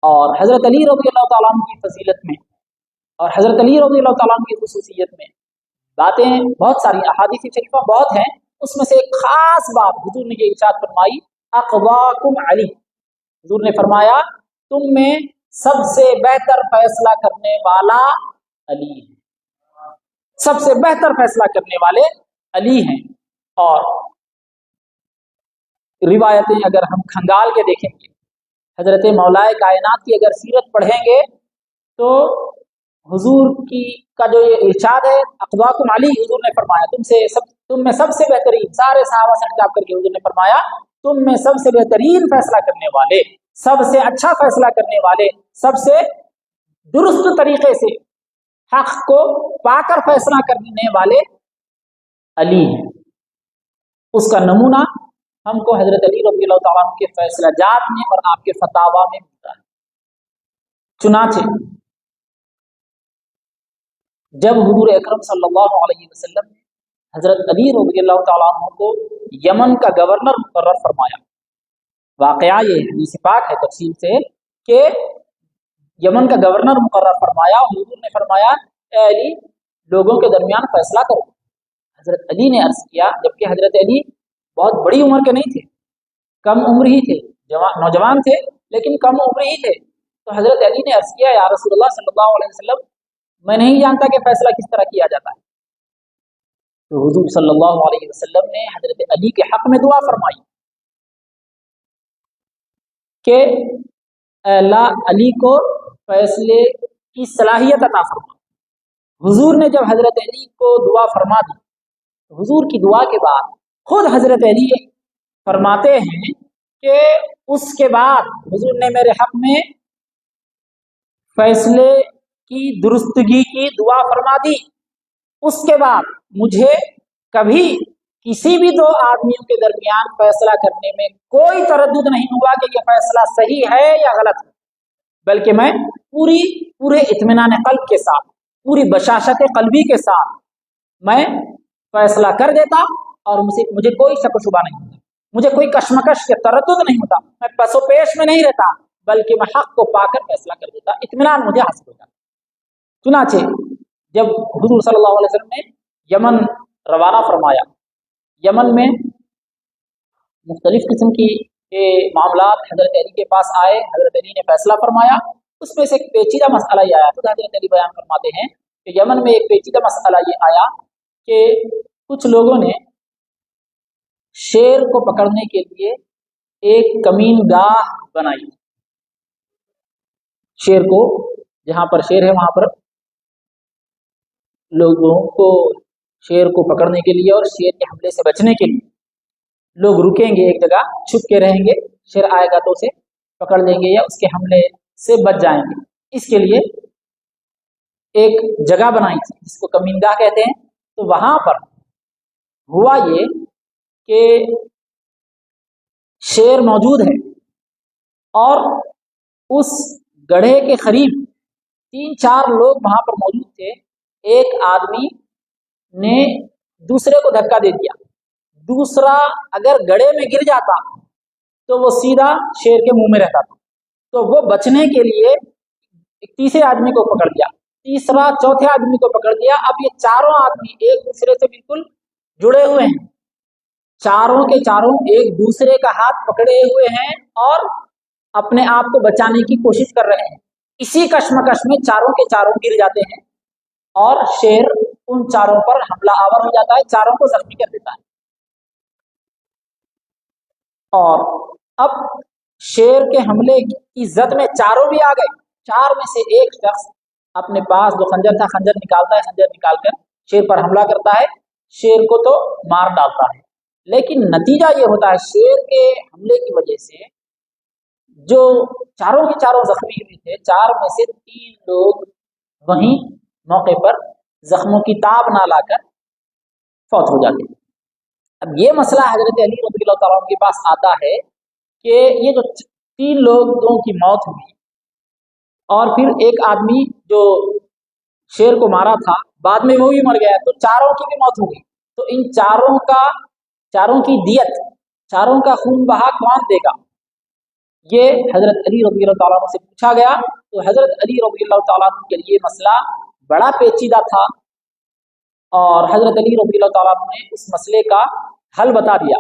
और हजरत अली रज़ियल्लाहु तआला अन्हु की फजीलत में और हजरत अली रज़ियल्लाहु तआला अन्हु की खुसूसियत में बातें बहुत सारी, अहादीस शरीफा बहुत हैं, उसमें से एक खास बात हुजूर ने ये इरशाद फरमाई, अक़वाकुम अली। हुजूर ने फरमाया तुम में सबसे बेहतर फैसला करने वाला अली है, सबसे बेहतर फैसला करने वाले अली हैं। और रिवायतें अगर हम खंगाल के देखेंगे, हजरत मौलाए कायनात की अगर सीरत पढ़ेंगे तो हुजूर की का जो ये इरशाद है अक़वाकुम अली, हुजूर ने फरमाया तुम में सबसे बेहतरीन, सारे सहाबा से खिताब करके हुजूर ने फरमाया तुम में सबसे बेहतरीन फैसला करने वाले, सबसे अच्छा फैसला करने वाले, सबसे दुरुस्त तरीके से हक को पाकर फैसला करने वाले अली हैं। उसका नमूना हमको हजरत अली रज़ियल्लाहु तआला अन्हु के फैसला जात में और आपके फतावा में मिलता है। चुनाचे जब हुजूर अकरम सल्लल्लाहु अलैहि वसल्लम ने हजरत अली रज़ियल्लाहु तआला अन्हु को यमन का गवर्नर मुकर्रर फरमाया, वाकया ये हदीस पाक है तफसील से कि यमन का गवर्नर मुकर्रर फरमाया, हुजूर ने फरमाया ए अली लोगों के दरमियान फैसला करो। हजरत अली ने अर्ज किया, जबकि हजरत अली बहुत बड़ी उम्र के नहीं थे, कम उम्र ही थे, नौजवान थे लेकिन कम उम्र ही थे। तो हजरत अली ने अर्ज किया, या रसूलुल्लाह सल्लल्लाहु अलैहि वसल्लम मैं नहीं जानता कि फैसला किस तरह किया जाता है। تو हुजूर सल्लल्लाहु अलैहि वसल्लम ने हजरत अली के हक में दुआ फरमाई कि अल्लाह अली को फैसले की सलाहियत अता फरमा। हुजूर ने जब हजरत अली को दुआ फरमा दी, तो हुजूर की दुआ के बाद खुद हजरत अली फरमाते हैं कि उसके बाद हुजूर ने मेरे हक में फैसले की दुरुस्तगी की दुआ फरमा दी। उसके बाद मुझे कभी किसी भी दो आदमियों के दरमियान फैसला करने में कोई तरद्दुद नहीं हुआ कि यह फैसला सही है या गलत है, बल्कि मैं पूरे इत्मीनान क़ल्ब के साथ, पूरी बशाशत क़ल्बी के साथ मैं फैसला कर देता और मुझे कोई शक शुबा नहीं होता, मुझे कोई कशमकश के तरद्दुद नहीं होता, मैं पसोपेश में नहीं रहता, बल्कि मैं हक को पाकर फैसला कर देता, इत्मीनान मुझे हासिल होता। चुनाचे जब हुजूर सल्लल्लाहु अलैहि वसल्लम ने यमन रवाना फरमाया, यमन में मुख्तलिफ किस्म की मामलात हजरत अली के पास आए, हजरत अली ने फैसला फरमाया। उसमें से एक पेचीदा मसला ये आया, तो हजरत अली बयान फरमाते हैं कि यमन में एक पेचीदा मसला ये आया कि कुछ लोगों ने शेर को पकड़ने के लिए एक कमीनगाह बनाई। शेर को, जहां पर शेर है वहां पर लोगों को शेर को पकड़ने के लिए और शेर के हमले से बचने के लिए लोग रुकेंगे, एक जगह छुप के रहेंगे, शेर आएगा तो उसे पकड़ लेंगे या उसके हमले से बच जाएंगे। इसके लिए एक जगह बनाई थी जिसको कमीनगाह कहते हैं। तो वहां पर हुआ ये कि शेर मौजूद है और उस गड्ढे के करीब 3-4 लोग वहां पर मौजूद थे। एक आदमी ने दूसरे को धक्का दे दिया, दूसरा अगर गड्ढे में गिर जाता तो वो सीधा शेर के मुंह में रहता था। तो वो बचने के लिए एक तीसरे आदमी को पकड़ लिया, तीसरा चौथे आदमी को पकड़ लिया। अब ये चारों आदमी एक दूसरे से बिल्कुल जुड़े हुए हैं, चारों के चारों एक दूसरे का हाथ पकड़े हुए हैं और अपने आप को बचाने की कोशिश कर रहे हैं। इसी कश्मकश में चारों के चारों गिर जाते हैं और शेर उन चारों पर हमला आवर हो जाता है, चारों को जख्मी कर देता है। और अब शेर के हमले की इज्जत में चारों भी आ गए। 4 में से एक शख्स अपने पास जो खंजर था, खंजर निकालता है, खंजर निकालकर शेर पर हमला करता है, शेर को तो मार डालता है। लेकिन नतीजा ये होता है, शेर के हमले की वजह से जो चारों के चारों जख्मी हुए थे, 4 में से 3 लोग वहीं मौके पर जख्मों की ताब ना लाकर फौत हो जाते हैं। अब ये मसला हजरत अली रज़ियल्लाहु तआला अन्हु के पास आता है कि ये जो 3 लोगों की मौत हुई और फिर एक आदमी जो शेर को मारा था बाद में वो भी मर गया, तो चारों की भी मौत हो गई। तो इन चारों की दियत, चारों का खून बहा कौन देगा? ये हजरत अली रज़ियल्लाहु तआला अन्हु से पूछा गया। तो हजरत अली रज़ियल्लाहु तआला अन्हु के लिए मसला बड़ा पेचीदा था और हजरत अली रज़ियल्लाहु तआला अन्हु ने उस मसले का हल बता दिया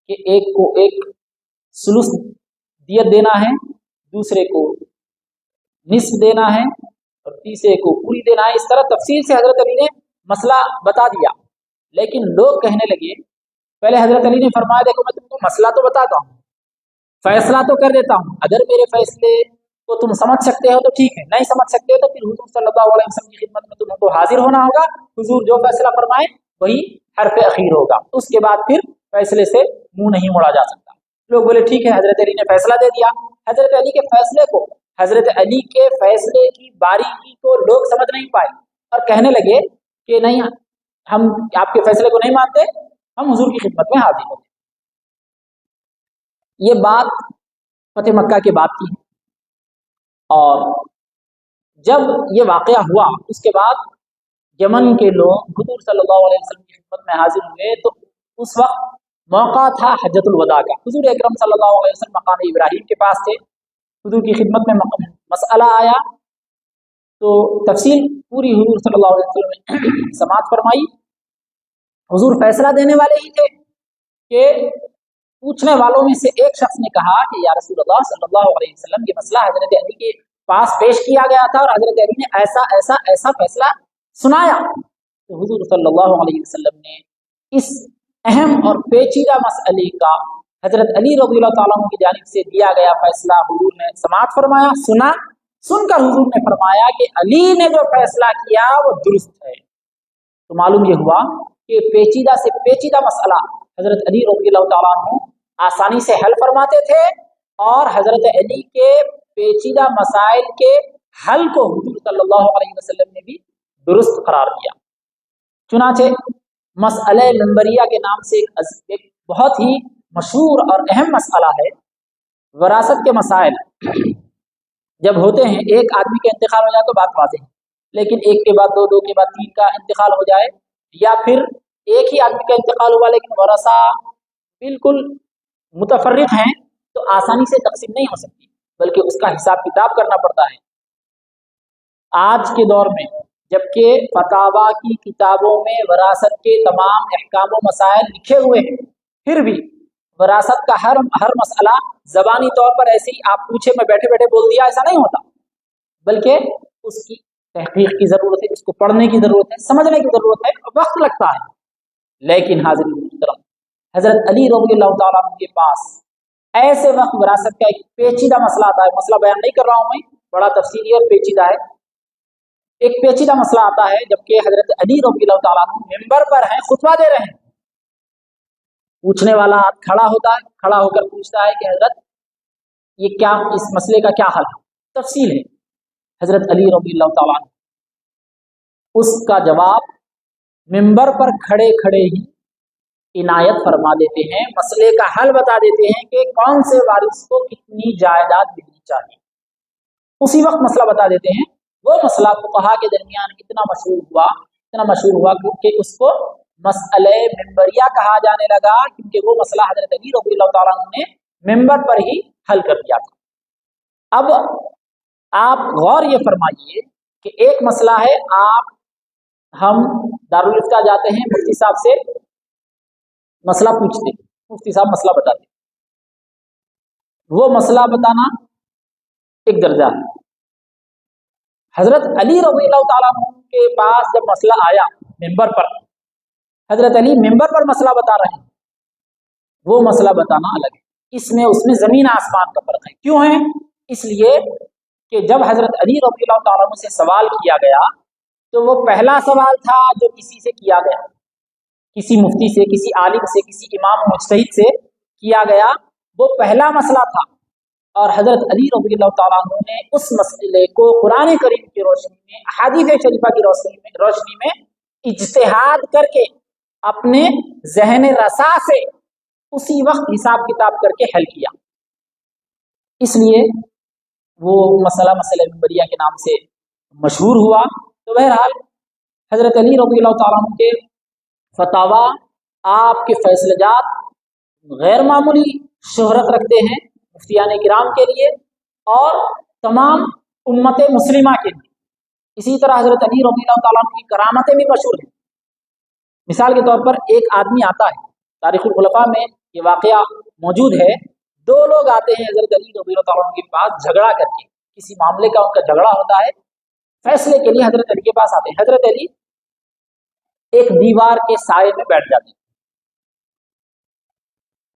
कि एक को एक सुलुस दियत देना है, दूसरे को निस्फ देना है और तीसरे को पूरी देना है। इस तरह तफसील से हजरत अली ने मसला बता दिया। लेकिन लोग कहने लगे, पहले हजरत अली ने फरमाया, देखो मैं तुमको मसला तो बताता हूँ, फैसला तो कर देता हूँ, अगर मेरे फैसले को तुम समझ सकते हो तो ठीक है, नहीं समझ सकते हो तो फिर हुजूर सल्लल्लाहु अलैहि वसल्लम की खिदमत में तुमको हाजिर होना होगा। हुजूर जो फैसला फरमाए वही हरफ अखीर होगा, उसके बाद फिर फैसले से मुंह नहीं मोड़ा जा सकता। लोग बोले ठीक है। हजरत अली ने फैसला दे दिया। हजरत अली के फैसले को, हजरत अली के फैसले की बारीकी को लोग समझ नहीं पाए और कहने लगे कि नहीं, हम आपके फैसले को नहीं मानते, हम हुजूर की खिदमत में हाजिर होते। ये बात फतेह मक्का के बाद की है और जब ये वाकया हुआ उसके बाद यमन के लोग हुजूर सल्लल्लाहु अलैहि वसल्लम की खिदमत में हाजिर हुए। तो उस वक्त मौका था हज्जतुल वदा का। हुजूर अकरम सल्लल्लाहु अलैहि वसल्लम मकाम इब्राहिम के पास थे, हुजूर की खिदमत में मसला आया तो तफसील पूरी हुजूर सल्लल्लाहु अलैहि वसल्लम ने समाअत फरमाई। हुजूर फैसला देने वाले ही थे कि पूछने वालों में से एक शख्स ने कहा कि या रसूलल्लाह सल्लल्लाहु अलैहि वसल्लम, ये मसला हजरत अली के पास पेश किया गया था और हजरत अली ने ऐसा ऐसा ऐसा फैसला सुनाया, تو हुजूर सल्लल्लाहु अलैहि वसल्लम ने इस अहम और पेचीदा मसले का हजरत अली रज़ियल्लाहु ताला अन्हु की जानिब से दिया गया फैसला हुजूर ने समाअत फरमाया, सुना, सुनकर हुजूर ने फरमाया कि अली ने जो फैसला किया वो दुरुस्त है। तो मालूम ये हुआ कि पेचीदा से पेचीदा मसला हजरत अली रज़ियल्लाहु ताला अन्हु आसानी से हल फरमाते थे और हजरत अली के पेचीदा मसाइल के हल को हुजूर सल्लल्लाहु अलैहि वसल्लम ने भी दुरुस्त करार दिया। चुनाचे मसअले मिंबरिया के नाम से एक बहुत ही मशहूर और अहम मसला है। वरासत के मसाइल जब होते हैं, एक आदमी का इंतकाल हो जाए तो बात वाज़ेह है, लेकिन एक के बाद दो, दो के बाद तीन का इंतकाल हो जाए, या फिर एक ही आदमी का इंतकाल हुआ लेकिन वरासा बिल्कुल मुतफर्रिक हैं, तो आसानी से तकसीम नहीं हो सकती, बल्कि उसका हिसाब किताब करना पड़ता है। आज के दौर में जबकि फतावा की किताबों में वरासत के तमाम अहकाम व मसाइल लिखे हुए हैं, फिर भी वरासत का हर मसला ज़बानी तौर पर ऐसे ही आप पूछे मैं बैठे बैठे बोल दिया, ऐसा नहीं होता, बल्कि उसकी तहकीक की ज़रूरत है, उसको पढ़ने की ज़रूरत है, समझने की ज़रूरत है, वक्त लगता है। लेकिन हाज़िरीन मुहतरम, हज़रत अली रज़ियल्लाहु ताला अन्हु के पास ऐसे वक्त वरासत का एक पेचीदा मसला आता है, मसला बयान नहीं कर रहा हूँ मैं, बड़ा तफसीली और पेचीदा है। एक पेचीदा मसला आता है जबकि हजरत अली रज़ियल्लाहु ताला अन्हु मिंबर पर हैं, खुतबा दे रहे हैं, पूछने वाला खड़ा होता है, खड़ा होकर पूछता है कि हजरत ये क्या, इस मसले का क्या हल है, तफसील है। हजरत अली रज़ियल्लाहु ताला अन्हु उसका जवाब मिंबर पर खड़े खड़े ही इनायत फरमा देते हैं, मसले का हल बता देते हैं कि कौन से वारिस को कितनी जायदाद मिलनी चाहिए। उसी वक्त मसला बता देते हैं। वो मसला फुक़हा के दरमियान इतना मशहूर हुआ कि उसको मसअले मिंबरिया कहा जाने लगा, क्योंकि वो मसला हजरत अली रज़ियल्लाहु ताला अन्हु ने मिंबर पर ही हल कर दिया था। अब आप गौर ये फरमाइए कि एक मसला है, हम दारुल इफ्ता जाते हैं, मुफ्ती साहब से मसला पूछते, मुफ्ती साहब मसला बताते, वो मसला बताना एक दर्जा है। हजरत अली रज़ियल्लाहु ताला अन्हु के पास जब मसला आया मिंबर पर, हजरत अली मिंबर पर मसला बता रहे हैं, वो मसला बताना अलग है, इसमें उसमें जमीन आसमान का फर्क है। क्यों है? इसलिए कि जब हजरत अली रज़ियल्लाहु ताला अन्हु से सवाल किया गया तो वो पहला सवाल था जो किसी से किया गया, किसी मुफ्ती से, किसी आलिम से, किसी इमाम मुज्तहिद से किया गया, वो पहला मसला था। और हजरत अली रज़ियल्लाहु ताला अन्हु ने उस मसले को कुरान करीम की रोशनी में, अहादीस शरीफा की रोशनी में इज्तिहाद करके अपने ज़हन रसा से उसी वक्त हिसाब किताब करके हल किया। इसलिए वो मसला मसले मिंबरिया के नाम से मशहूर हुआ। तो बहरहाल हजरत अली रज़ियल्लाहु ताला अन्हु के फतावा, आपके फैसलाजात गैर मामूली शोहरत रखते हैं मुफ्तियान किराम के लिए और तमाम उम्मत मुस्लिमा के लिए। इसी तरह हजरत अली रज़ियल्लाहु ताला अन्हु की करामतें भी मशहूर हैं। मिसाल के तौर पर एक आदमी आता है, तारीखुल खुलफा में ये वाक़या मौजूद है, दो लोग आते हैं हजरत अली रज़ियल्लाहु ताला अन्हु के पास झगड़ा करके, किसी मामले का उनका झगड़ा होता है, फैसले के लिए हजरत अली के पास आते हैं। हजरत अली एक दीवार के साए में बैठ जाते हैं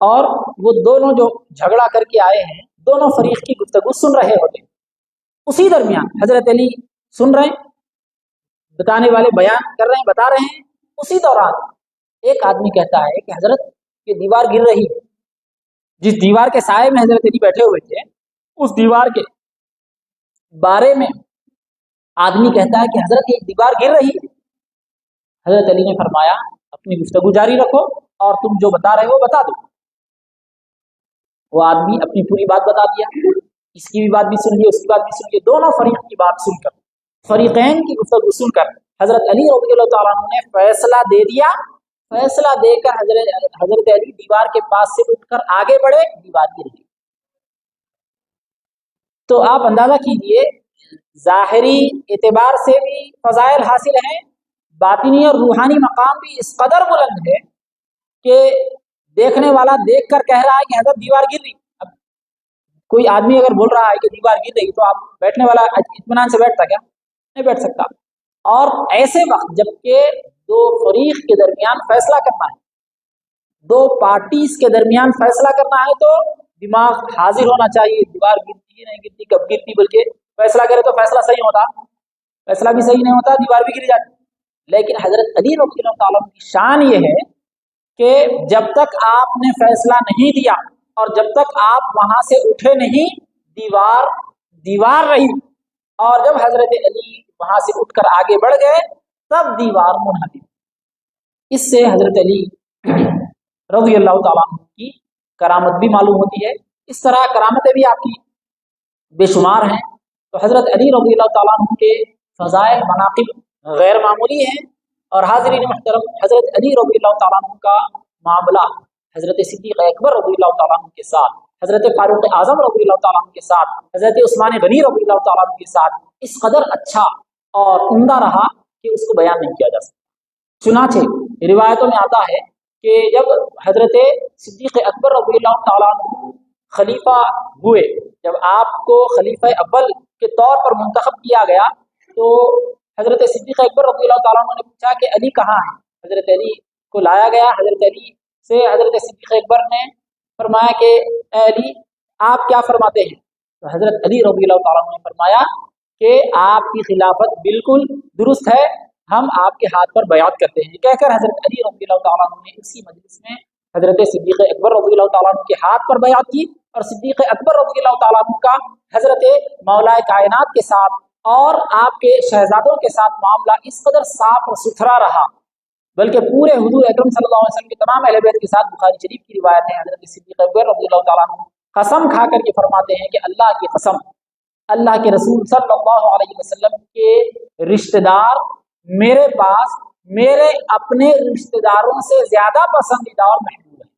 और वो दोनों जो झगड़ा करके आए हैं, दोनों फरीक की गुफ्तगू सुन रहे होते हैं। उसी दरमियान हजरत अली सुन रहे हैं, बताने वाले बयान कर रहे हैं, बता रहे हैं, उसी दौरान एक आदमी कहता है कि हजरत ये दीवार गिर रही है। जिस दीवार के साए में हजरत अली बैठे हुए थे, उस दीवार के बारे में आदमी कहता है कि हजरत ये दीवार गिर रही है। हजरत अली ने फरमाया अपनी गुफ्तगू जारी रखो और तुम जो बता रहे हो बता दो। वो आदमी अपनी पूरी बात बता दिया, इसकी भी बात भी सुन ली, उसकी बात भी सुन ली। दोनों फरीक की बात सुनकर, फरीकैन की गुफ्तगू सुनकर हजरत अली रज़ियल्लाहु ताला अन्हु ने फैसला दे दिया। फैसला देकर हजरत अली दीवार के पास से उठकर आगे बढ़े, दीवार गिर गई। तो आप अंदाजा कीजिए, ज़ाहिरी एतबार से भी फजाइल हासिल हैं, बातिनी और रूहानी मकाम भी इस कदर बुलंद है कि देखने वाला देखकर कह रहा है कि हजरत दीवार गिर रही। अब कोई आदमी अगर बोल रहा है कि दीवार गिर रही, तो आप बैठने वाला इत्मीनान से बैठता क्या? नहीं बैठ सकता। और ऐसे वक्त जबकि دو فریق کے درمیان فیصلہ کرنا ہے، دو پارٹیز کے درمیان فیصلہ کرنا ہے تو دماغ حاضر ہونا چاہیے. دیوار گرتی ہی نہیں گرتی، کب گرتی، بلکہ فیصلہ کرے تو فیصلہ صحیح ہوتا، فیصلہ بھی صحیح نہیں ہوتا، دیوار بھی گر جاتی. لیکن حضرت علی رضی اللہ تعالیٰ عنہ کی شان یہ ہے کہ جب تک آپ نے فیصلہ نہیں دیا اور جب تک آپ وہاں سے اٹھے نہیں، دیوار رہی. اور جب حضرت علی وہاں سے اٹھ کر آگے بڑھ گئے تب دیوار منہدم. اس سے حضرت علی رضی اللہ تعالیٰ عنہ کی کرامت بھی معلوم ہوتی ہے. اس طرح کرامتیں بھی آپ کی بے شمار ہیں. تو حضرت علی رضی اللہ تعالیٰ عنہ کے فضائل مناقب غیر معمولی ہیں. اور حاضرین محترم، حضرت علی رضی اللہ تعالیٰ عنہ کا معاملہ حضرت صدیق اکبر رضی اللہ تعالیٰ عنہ کے ساتھ، حضرت فاروق اعظم رضی اللہ تعالیٰ عنہ کے ساتھ، حضرت عثمان غنی رضی اللہ تعالیٰ عنہ کے ساتھ اس قدر اچھا اور عمدہ رہا کہ اس کو بیان نہیں کیا جا سکتا. چنانچہ روایتوں میں آتا ہے کہ جب حضرت صدیق اکبر رضی اللہ تعالیٰ عنہ خلیفہ ہوئے، جب آپ کو خلیفہ اول کے طور پر منتخب کیا گیا تو حضرت صدیق اکبر رضی اللہ تعالیٰ عنہ نے پوچھا کہ علی کہاں ہے. حضرت علی کو لایا گیا. حضرت علی سے حضرت صدیق اکبر نے فرمایا کہ اے علی آپ کیا فرماتے ہیں؟ تو حضرت علی رضی اللہ تعالیٰ عنہ نے فرمایا کہ آپ کی خلافت بالکل درست ہے، ہم آپ کے ہاتھ پر بیعت کرتے ہیں. کہہ کر حضرت علی رضی اللہ تعالیٰ عنہ نے اسی مجلس میں حضرت صدیق اکبر رضی اللہ تعالیٰ عنہ کے ہاتھ پر بیعت کی. اور صدیق اکبر رضی اللہ تعالیٰ عنہ کا حضرت مولا کائنات کے ساتھ اور آپ کے شہزادوں کے ساتھ معاملہ اس قدر صاف اور ستھرا رہا، بلکہ پورے حضور اکرم صلی اللہ علیہ وسلم کے تمام اہل بیت کے ساتھ بخاری شریف کی روایت ہے. حضرت صدیق اکبر رضی اللہ تعالیٰ عنہ قسم کھا کر کے فرماتے ہیں کہ اللہ کی قسم، اللہ کے رسول صلی اللہ علیہ وسلم کے رشتہ دار میرے پاس میرے اپنے رشتہ داروں سے زیادہ پسندیدہ اور محبوب ہے.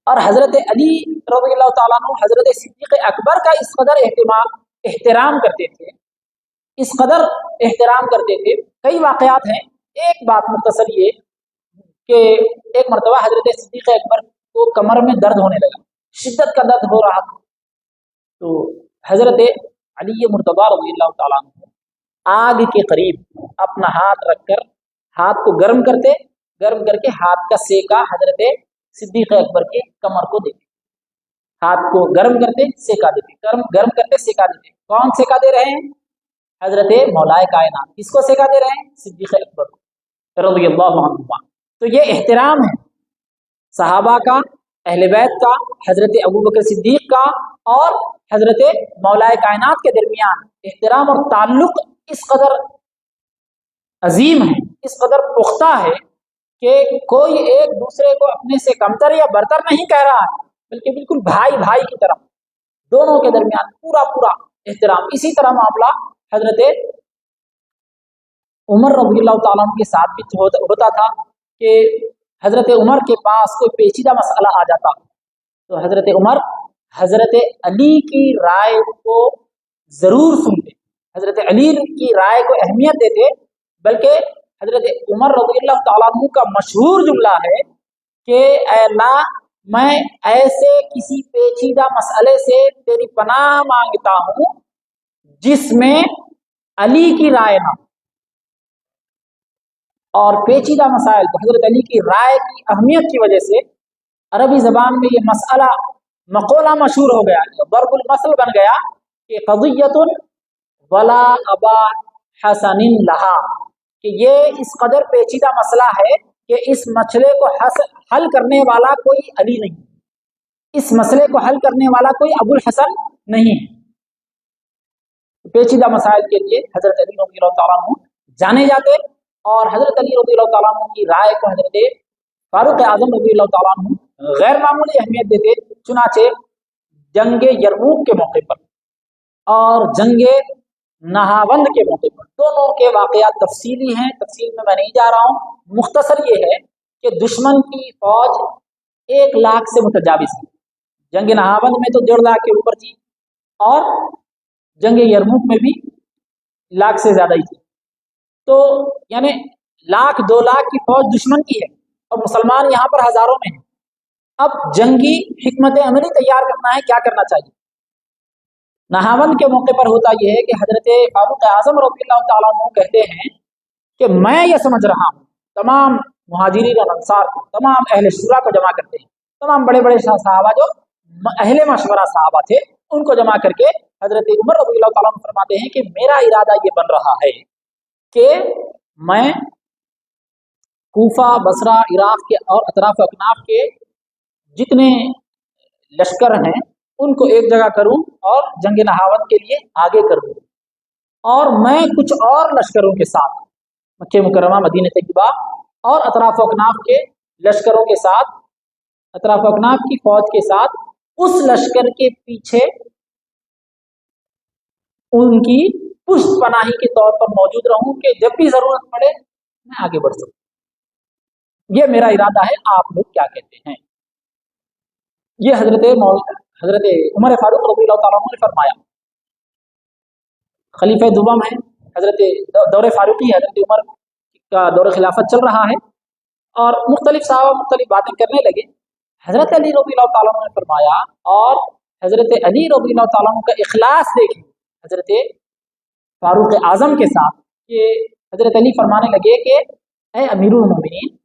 اور حضرت علی رضی اللہ تعالیٰ عنہ حضرت صدیق اکبر کا اس قدر احترام کرتے تھے، اس قدر احترام کرتے تھے. کئی واقعات ہیں. ایک بات مختصر یہ کہ ایک مرتبہ حضرت صدیق اکبر کو کمر میں درد ہونے لگا، شدت کا درد ہو رہا تھا. تو حضرت علی مرتضیٰ رضی اللہ تعالیٰ عنہ آگ کے قریب اپنا ہاتھ رکھ کر ہاتھ کو گرم کر کے ہاتھ کا سیکا حضرت صدیق اکبر کے کمر کو دیتے، ہاتھ کو گرم کرتے سیکا دیتے، گرم کرتے سیکا دیتے. کون سیکا دے رہے ہیں؟ حضرت مولا کائنات. کس کو سیکا دے رہے ہیں؟ صدیق اکبر رضی اللہ عنہ. تو یہ احترام ہے صحابہ کا، اہل بیت کا، حضرت ابوبکر صدیق کا اور حضرت مولا کائنات کے درمیان احترام اور تعلق اس قدر عظیم ہے، اس قدر پختہ ہے کہ کوئی ایک دوسرے کو اپنے سے کمتر یا برتر نہیں کہہ رہا ہے، بلکہ بالکل بھائی کی طرح دونوں کے درمیان پورا احترام. اسی طرح معاملہ حضرت عمر رضی اللہ تعالیٰ عنہ کے ساتھ بھی ہوتا تھا کہ حضرت عمر کے پاس کوئی پیچیدہ مسئلہ آ جاتا تو حضرت عمر حضرت علی کی رائے کو ضرور سنتے، حضرت علی کی رائے کو اہمیت دیتے. بلکہ حضرت عمر رضی اللہ تعالیٰ عنہ کا مشہور جملہ ہے کہ اے اللہ، میں ایسے کسی پیچیدہ مسئلے سے تیری پناہ مانگتا ہوں جس میں علی کی رائے نہ. اور پیچیدہ مسائل تو حضرت علی کی رائے کی اہمیت کی وجہ سے عربی زبان میں یہ مسئلہ مقولہ مشہور ہو گیا، ضرب المثل بن گیا کہ قضیۃ ولا ابا حسن لہا، کہ یہ اس قدر پیچیدہ مسئلہ ہے کہ اس مسئلے کو حل کرنے والا کوئی علی نہیں، اس مسئلے کو حل کرنے والا کوئی ابو الحسن نہیں ہے. پیچیدہ مسائل کے لیے حضرت علی رضی اللہ تعالیٰ عنہ جانے جاتے اور حضرت علی رضی اللہ تعالیٰ عنہ کی رائے کو حضرت فاروق اعظم رضی اللہ تعالیٰ عنہ غیر معمولی اہمیت دیتے. چنانچہ جنگ یرموک کے موقع پر اور جنگ نہاوند کے موقع پر دونوں کے واقعات تفصیلی ہیں، تفصیل میں نہیں جا رہا ہوں. مختصر یہ ہے کہ دشمن کی فوج 1 لاکھ سے متجاوز تھی. جنگ نہاوند میں تو 1.5 لاکھ کے اوپر تھی اور جنگ یرموک میں بھی 1 لاکھ سے زیادہ ہی تھی. تو یعنی 1 لاکھ 2 لاکھ کی فوج دشمن کی ہے اور مسلمان یہاں پر ہزاروں میں ہیں. اب جنگی حکمت عملی تیار کرنا ہے، کیا کرنا چاہیے؟ نہاوند کے موقع پر ہوتا یہ ہے کہ حضرت فاروق اعظم رضی اللہ تعالیٰ عنہ کہتے ہیں کہ میں یہ سمجھ رہا ہوں تمام مہاجرین اور انصار کو، تمام اہل شورا کو جمع کرتے ہیں، تمام بڑے بڑے صحابہ جو اہل مشورہ صحابہ تھے ان کو جمع کر کے حضرت عمر رضی اللہ تعالیٰ عنہ فرماتے ہیں کہ میرا ارادہ یہ بن رہا ہے کہ میں کوفہ، بصرہ، عراق کے اور اطراف اکناف کے جتنے لشکر ہیں ان کو ایک جگہ کروں اور جنگ نہاوند کے لیے آگے کر دوں، اور میں کچھ اور لشکروں کے ساتھ مکہ مکرمہ، مدینہ طیبہ اور اطراف اکناف کے لشکروں کے ساتھ، اطراف اکناف کی فوج کے ساتھ اس لشکر کے پیچھے ان کی پشت پناہی کے طور پر موجود رہوں کہ جب بھی ضرورت پڑے میں آگے بڑھ سکوں۔ یہ میرا ارادہ ہے، آپ لوگ کیا کہتے ہیں؟ یہ حضرت عمر فاروق رضی اللہ تعالیٰ عنہ نے فرمایا۔ خلیفہ دوم ہے، حضرت دور فاروقی، حضرت عمر کا دور خلافت چل رہا ہے اور مختلف صحابہ مختلف باتیں کرنے لگے۔ حضرت علی رضی اللہ تعالیٰ عنہ نے فرمایا، اور حضرت علی رضی اللہ تعالیٰ عنہ کا اخلاص دیکھیں حضرت فاروق اعظم کے ساتھ، کہ حضرت علی فرمانے لگے کہ اے امیر المومنین،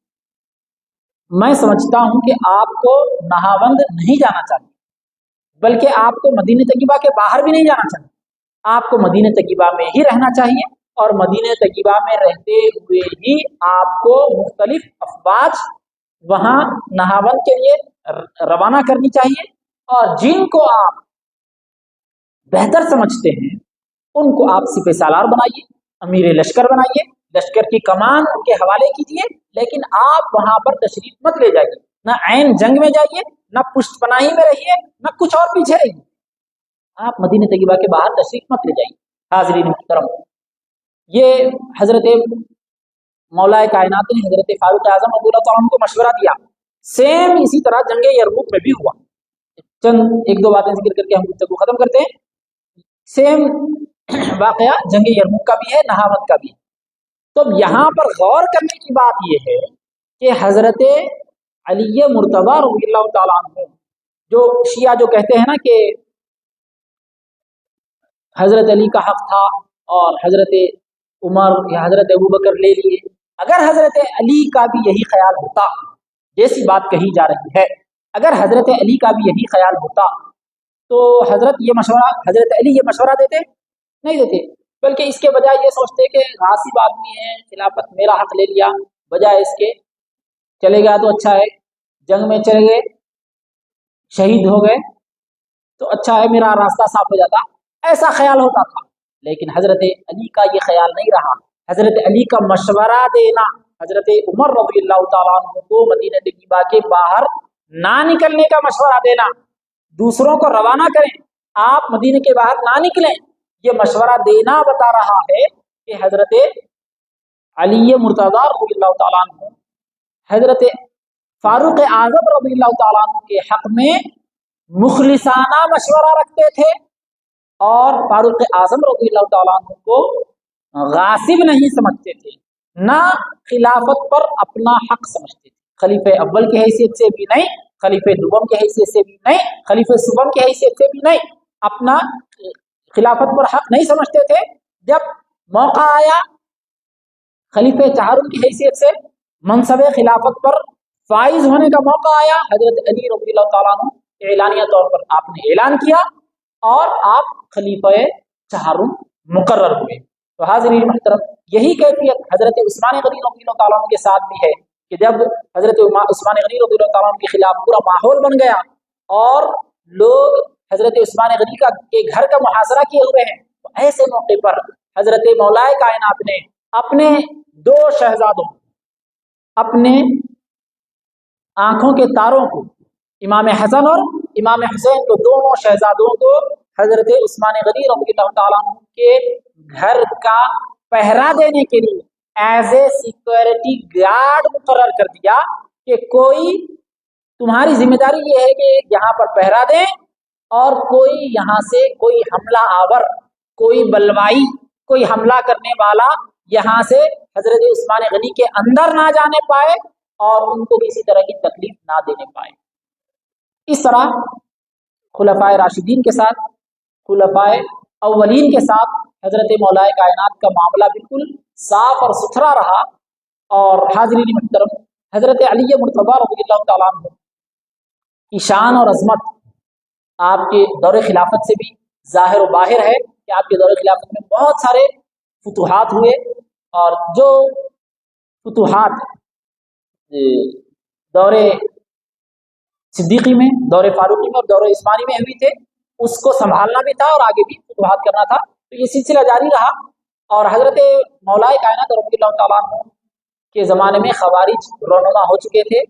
میں سمجھتا ہوں کہ آپ کو نہاوند نہیں جانا چاہیے، بلکہ آپ کو مدینہ طیبہ کے باہر بھی نہیں جانا چاہیے، آپ کو مدینہ طیبہ میں ہی رہنا چاہیے، اور مدینہ طیبہ میں رہتے ہوئے ہی آپ کو مختلف افواج وہاں نہاوند کے لیے روانہ کرنی چاہیے، اور جن کو آپ بہتر سمجھتے ہیں ان کو آپ سپہ سالار بنائیے، امیر لشکر بنائیے، لشکر کی کمان ان کے حوالے کیجیے، لیکن آپ وہاں پر تشریف مت لے جائیے، نہ عین جنگ میں جائیے، نہ پشت پناہی میں رہیے، نہ کچھ اور پیچھے رہیے، آپ مدینہ طیبہ کے باہر تشریف مت لے جائیے۔ حاضرین محترم، یہ حضرت مولا کائنات نے حضرت فاروق اعظم رضی اللہ تعالیٰ عنہ کو مشورہ دیا۔ سیم اسی طرح جنگ یرموک میں بھی ہوا۔ چند ایک دو باتیں ذکر کر کے ہم گفتگو ختم کرتے ہیں۔ سیم واقعہ جنگ یرموک کا بھی ہے، نہاوند کا بھی ہے۔ تو یہاں پر غور کرنے کی بات یہ ہے کہ حضرت علی مرتضیٰ رضی اللہ تعالیٰ عنہ، جو شیعہ جو کہتے ہیں نا کہ حضرت علی کا حق تھا اور حضرت عمر یا حضرت ابوبکر لے لیے، اگر حضرت علی کا بھی یہی خیال ہوتا، جیسی بات کہی جا رہی ہے، اگر حضرت علی کا بھی یہی خیال ہوتا تو حضرت علی یہ مشورہ دیتے؟ نہیں دیتے، بلکہ اس کے بجائے یہ سوچتے کہ غاصب آدمی ہے، خلافت میرا حق لے لیا، بجائے اس کے چلے گیا تو اچھا ہے، جنگ میں چلے گئے، شہید ہو گئے تو اچھا ہے، میرا راستہ صاف ہو جاتا، ایسا خیال ہوتا تھا۔ لیکن حضرت علی کا یہ خیال نہیں رہا۔ حضرت علی کا مشورہ دینا، حضرت عمر رضی اللہ تعالیٰ عنہ کو مدینہ طیبہ کے باہر نہ نکلنے کا مشورہ دینا، دوسروں کو روانہ کریں، آپ مدینہ کے باہر نہ نکلیں، یہ مشورہ دینا بتا رہا ہے کہ حضرت علی مرتضیٰ رضی اللہ تعالیٰ عنہ حضرت فاروق اعظم رضی اللہ تعالیٰ عنہ کے حق میں مخلصانہ مشورہ رکھتے تھے، اور فاروق اعظم رضی اللہ تعالیٰ عنہ کو غاصب نہیں سمجھتے تھے، نہ خلافت پر اپنا حق سمجھتے تھے، خلیفہ اول کی حیثیت سے بھی نہیں، خلیفہ دوم کی حیثیت سے بھی نہیں، خلیفہ سوم کی حیثیت سے بھی نہیں، اپنا خلافت پر حق نہیں سمجھتے تھے۔ جب موقع آیا خلیفہ چہارم کی حیثیت سے منصب خلافت پر فائز ہونے کا موقع آیا، حضرت علی رضی اللہ تعالیٰ عنہ اعلانیہ طور پر آپ نے اعلان کیا اور آپ خلیفہ چہارم مقرر ہوئے۔ تو حاضرین محترم، یہی کیفیت حضرت عثمان غنی رضی اللہ تعالیٰ عنہ کے ساتھ بھی ہے کہ جب حضرت عثمان غنی رضی اللہ تعالیٰ عنہ کے خلاف پورا ماحول بن گیا اور لوگ حضرت عثمان غنی کے گھر کا محاصرہ کیے ہوئے ہیں، تو ایسے موقع پر حضرت مولا کائنات نے اپنے دو شہزادوں، اپنے آنکھوں کے تاروں کو، امام حسن اور امام حسین کو، دونوں شہزادوں کو حضرت عثمان غنی رضی اللہ تعالیٰ عنہ کے گھر کا پہرا دینے کے لیے ایز اے سیکورٹی گارڈ مقرر کر دیا کہ کوئی تمہاری ذمہ داری یہ ہے کہ یہاں پر پہرا دیں، اور کوئی یہاں سے کوئی حملہ آور، کوئی بلوائی، کوئی حملہ کرنے والا یہاں سے حضرت عثمان غنی کے اندر نہ جانے پائے اور ان کو کسی طرح کی تکلیف نہ دینے پائے۔ اس طرح خلفائے راشدین کے ساتھ، خلفائے اولین کے ساتھ حضرت مولا کائنات کا معاملہ بالکل साफ और सुथरा रहा। और हाज़रीन मुहतरम, हज़रत अली मुर्तज़ा रज़ियल्लाहु ताला अन्हु की शान और अज़मत आपके दौर खिलाफत से भी ज़ाहिर व बाहिर है कि आपके दौर खिलाफत में बहुत सारे फुतूहात हुए। और जो फुतूहात दौर सिद्दीकी में, दौर फारूकी में और दौर उस्मानी में हुई थे, उसको संभालना भी था और आगे भी फुतूहात करना था। तो ये सिलसिला जारी रहा। और हज़रत मौलाए कायनात रज़ियल्लाहु ताला अन्हु के ज़माने में खवारिज रोनुमा हो चुके थे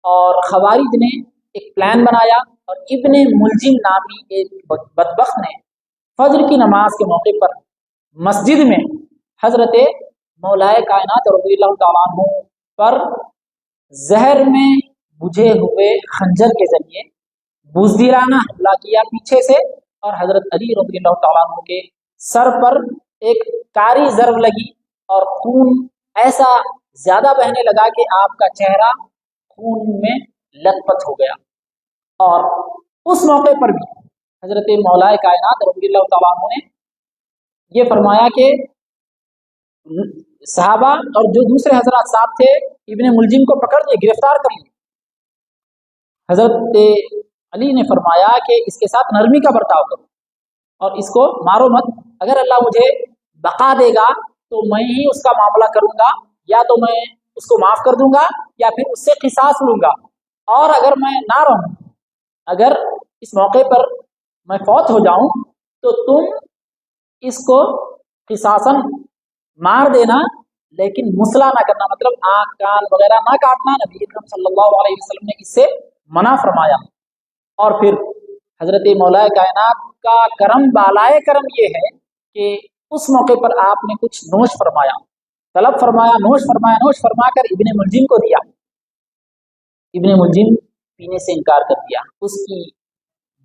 और खवारिज ने एक प्लान बनाया और इब्ने मुलजिम नामी एक बदबख्त ने फजर की नमाज के मौके पर मस्जिद में हज़रत मौलाए कायनात रज़ियल्लाहु ताला अन्हु पर जहर में बुझे हुए खंजर के जरिए बुज़दिलाना हमला किया पीछे से। और हज़रत अली रज़ियल्लाहु ताला अन्हु के सर पर एक कारी ज़रब लगी और खून ऐसा ज़्यादा बहने लगा कि आपका चेहरा खून में लथपथ हो गया। और उस मौके पर भी हज़रत मौलाए कायनात रज़ियल्लाहु ताला अन्हु ने ये फरमाया कि सहाबा और जो दूसरे हजरात साहब थे, इब्ने मुलजिम को पकड़ लिए, गिरफ्तार कर लिए। हज़रत अली ने फरमाया कि इसके साथ नरमी का बर्ताव करो और इसको मारो मत। अगर अल्लाह मुझे बका देगा तो मैं ही उसका मामला करूंगा, या तो मैं उसको माफ़ कर दूंगा या फिर उससे क़िसास लूँगा। और अगर मैं ना रहूँ, अगर इस मौके पर मैं फौत हो जाऊँ तो तुम इसको क़िसासन मार देना, लेकिन मुसला ना करना, मतलब आँख कान वगैरह ना काटना। नबी अकरम सल्लल्लाहु अलैहि वसल्लम ने इससे मना फरमाया। और फिर हज़रत मौलाए कायनात का करम, बालाए करम ये है कि उस मौके पर आपने कुछ नोश फरमाया, तलब फरमाया, नोश फरमाया। नोश फरमा कर इब्ने मुलजिम को दिया। इब्ने मुलजिम पीने से इनकार कर दिया। उसकी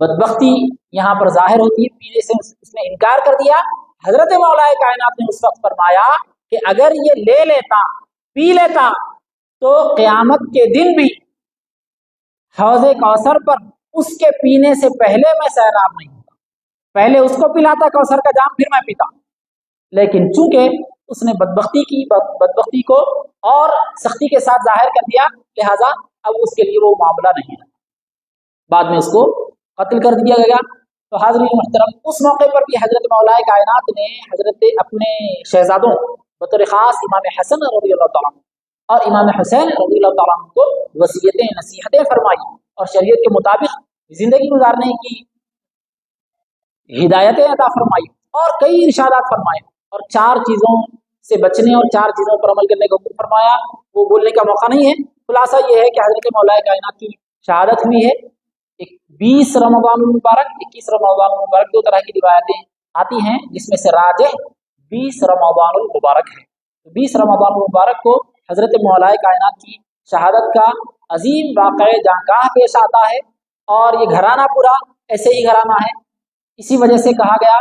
बदबख्ती यहाँ पर जाहिर होती है, पीने से उसने इनकार कर दिया। हजरत मौलाए कायनात ने उस वक्त फरमाया कि अगर ये ले लेता, पी लेता, तो क़यामत के दिन भी हौज़े कौसर पर उसके पीने से पहले मैं सैराब नहीं होता। पहले उसको पिलाता कौसर का जाम, फिर मैं पीता। लेकिन चूंकि उसने बदबख्ती को और सख्ती के साथ जाहिर कर दिया, लिहाजा अब उसके लिए वो मामला नहीं है। बाद में उसको कत्ल कर दिया गया। तो हाज़रीन मुहतरम, उस मौके पर भी हज़रत मौलाए कायनात ने हज़रत अपने शहजादों बतौर ख़ास इमाम हसन रज़ियल्लाहु ताला और इमाम हुसैन रज़ियल्लाहु ताला को वसीयतें, नसीहतें फरमाई और शरीयत के मुताबिक ज़िंदगी गुजारने की हिदायतें अता फरमाई और कई इरशादात फरमाए और 4 चीज़ों से बचने और 4 चीज़ों पर अमल करने का हुक्म फरमाया। वो बोलने का मौका नहीं है। खुलासा ये है कि हज़रत मौलाए कायनात की शहादत हुई है 20 रमज़ान मुबारक, 21 रमज़ान मुबारक, 2 तरह की रिवायतें आती हैं, जिसमें से राजिह 20 रमज़ान मुबारक है। 20 रमज़ान मुबारक को हज़रत मौलाए कायनात की शहादत का अजीम वाक़या जहाँ पेश आता है। और ये घराना पूरा ऐसे ही घराना है। इसी वजह से कहा गया,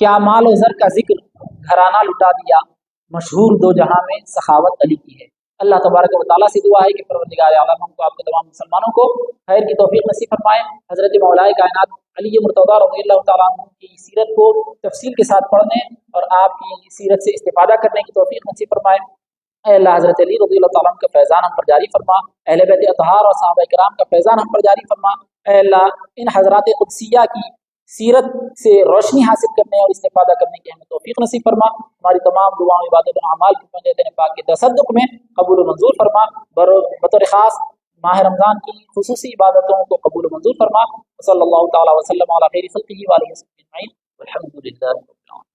क्या माल और ज़र का जिक्र घराना लुटा दिया, मशहूर दो जहां में सखावत अली की है। अल्लाह तबारक व तआला से दुआ है कि परवरदिगार आलम हमको, आपके तमाम मुसलमानों को खैर की तौफीक नसीब फरमाए। हज़रत मौलाए कायनात अली मुर्तज़ा रज़ियल्लाहु ताला अन्हु की सीरत को तफसील के साथ पढ़ने और आपकी सीरत से इस्तिफादा करने की तौफीक नसीब फरमाए। ऐ अल्लाह, हज़रत अली रज़ियल्लाहु ताला अन्हु का फैज़ान हम पर जारी फरमा। अहले बैत अतहार और सहाबा किराम का फैज़ान हम पर जारी फरमा। ऐ अल्लाह, इन हज़रात क़ुदसिया की सीरत से रोशनी हासिल करने और इस्तिफादा करने की हमें तौफीक नसीब फरमा। हमारी तमाम दुआओं, इबादत और अमाल को पंजे पाक के तसद्दुक़ में कबूल मंजूर फरमा। बतौर ख़ास माह रमज़ान की खुसूसी इबादतों को कबूल मंजूर फरमा। सल्लल्लाहु तआला वसल्लम अला खैरि ख़ल्क़िही व आलिहि अजमईन। वल्हम्दुलिल्लाहि रब्बिल आलमीन।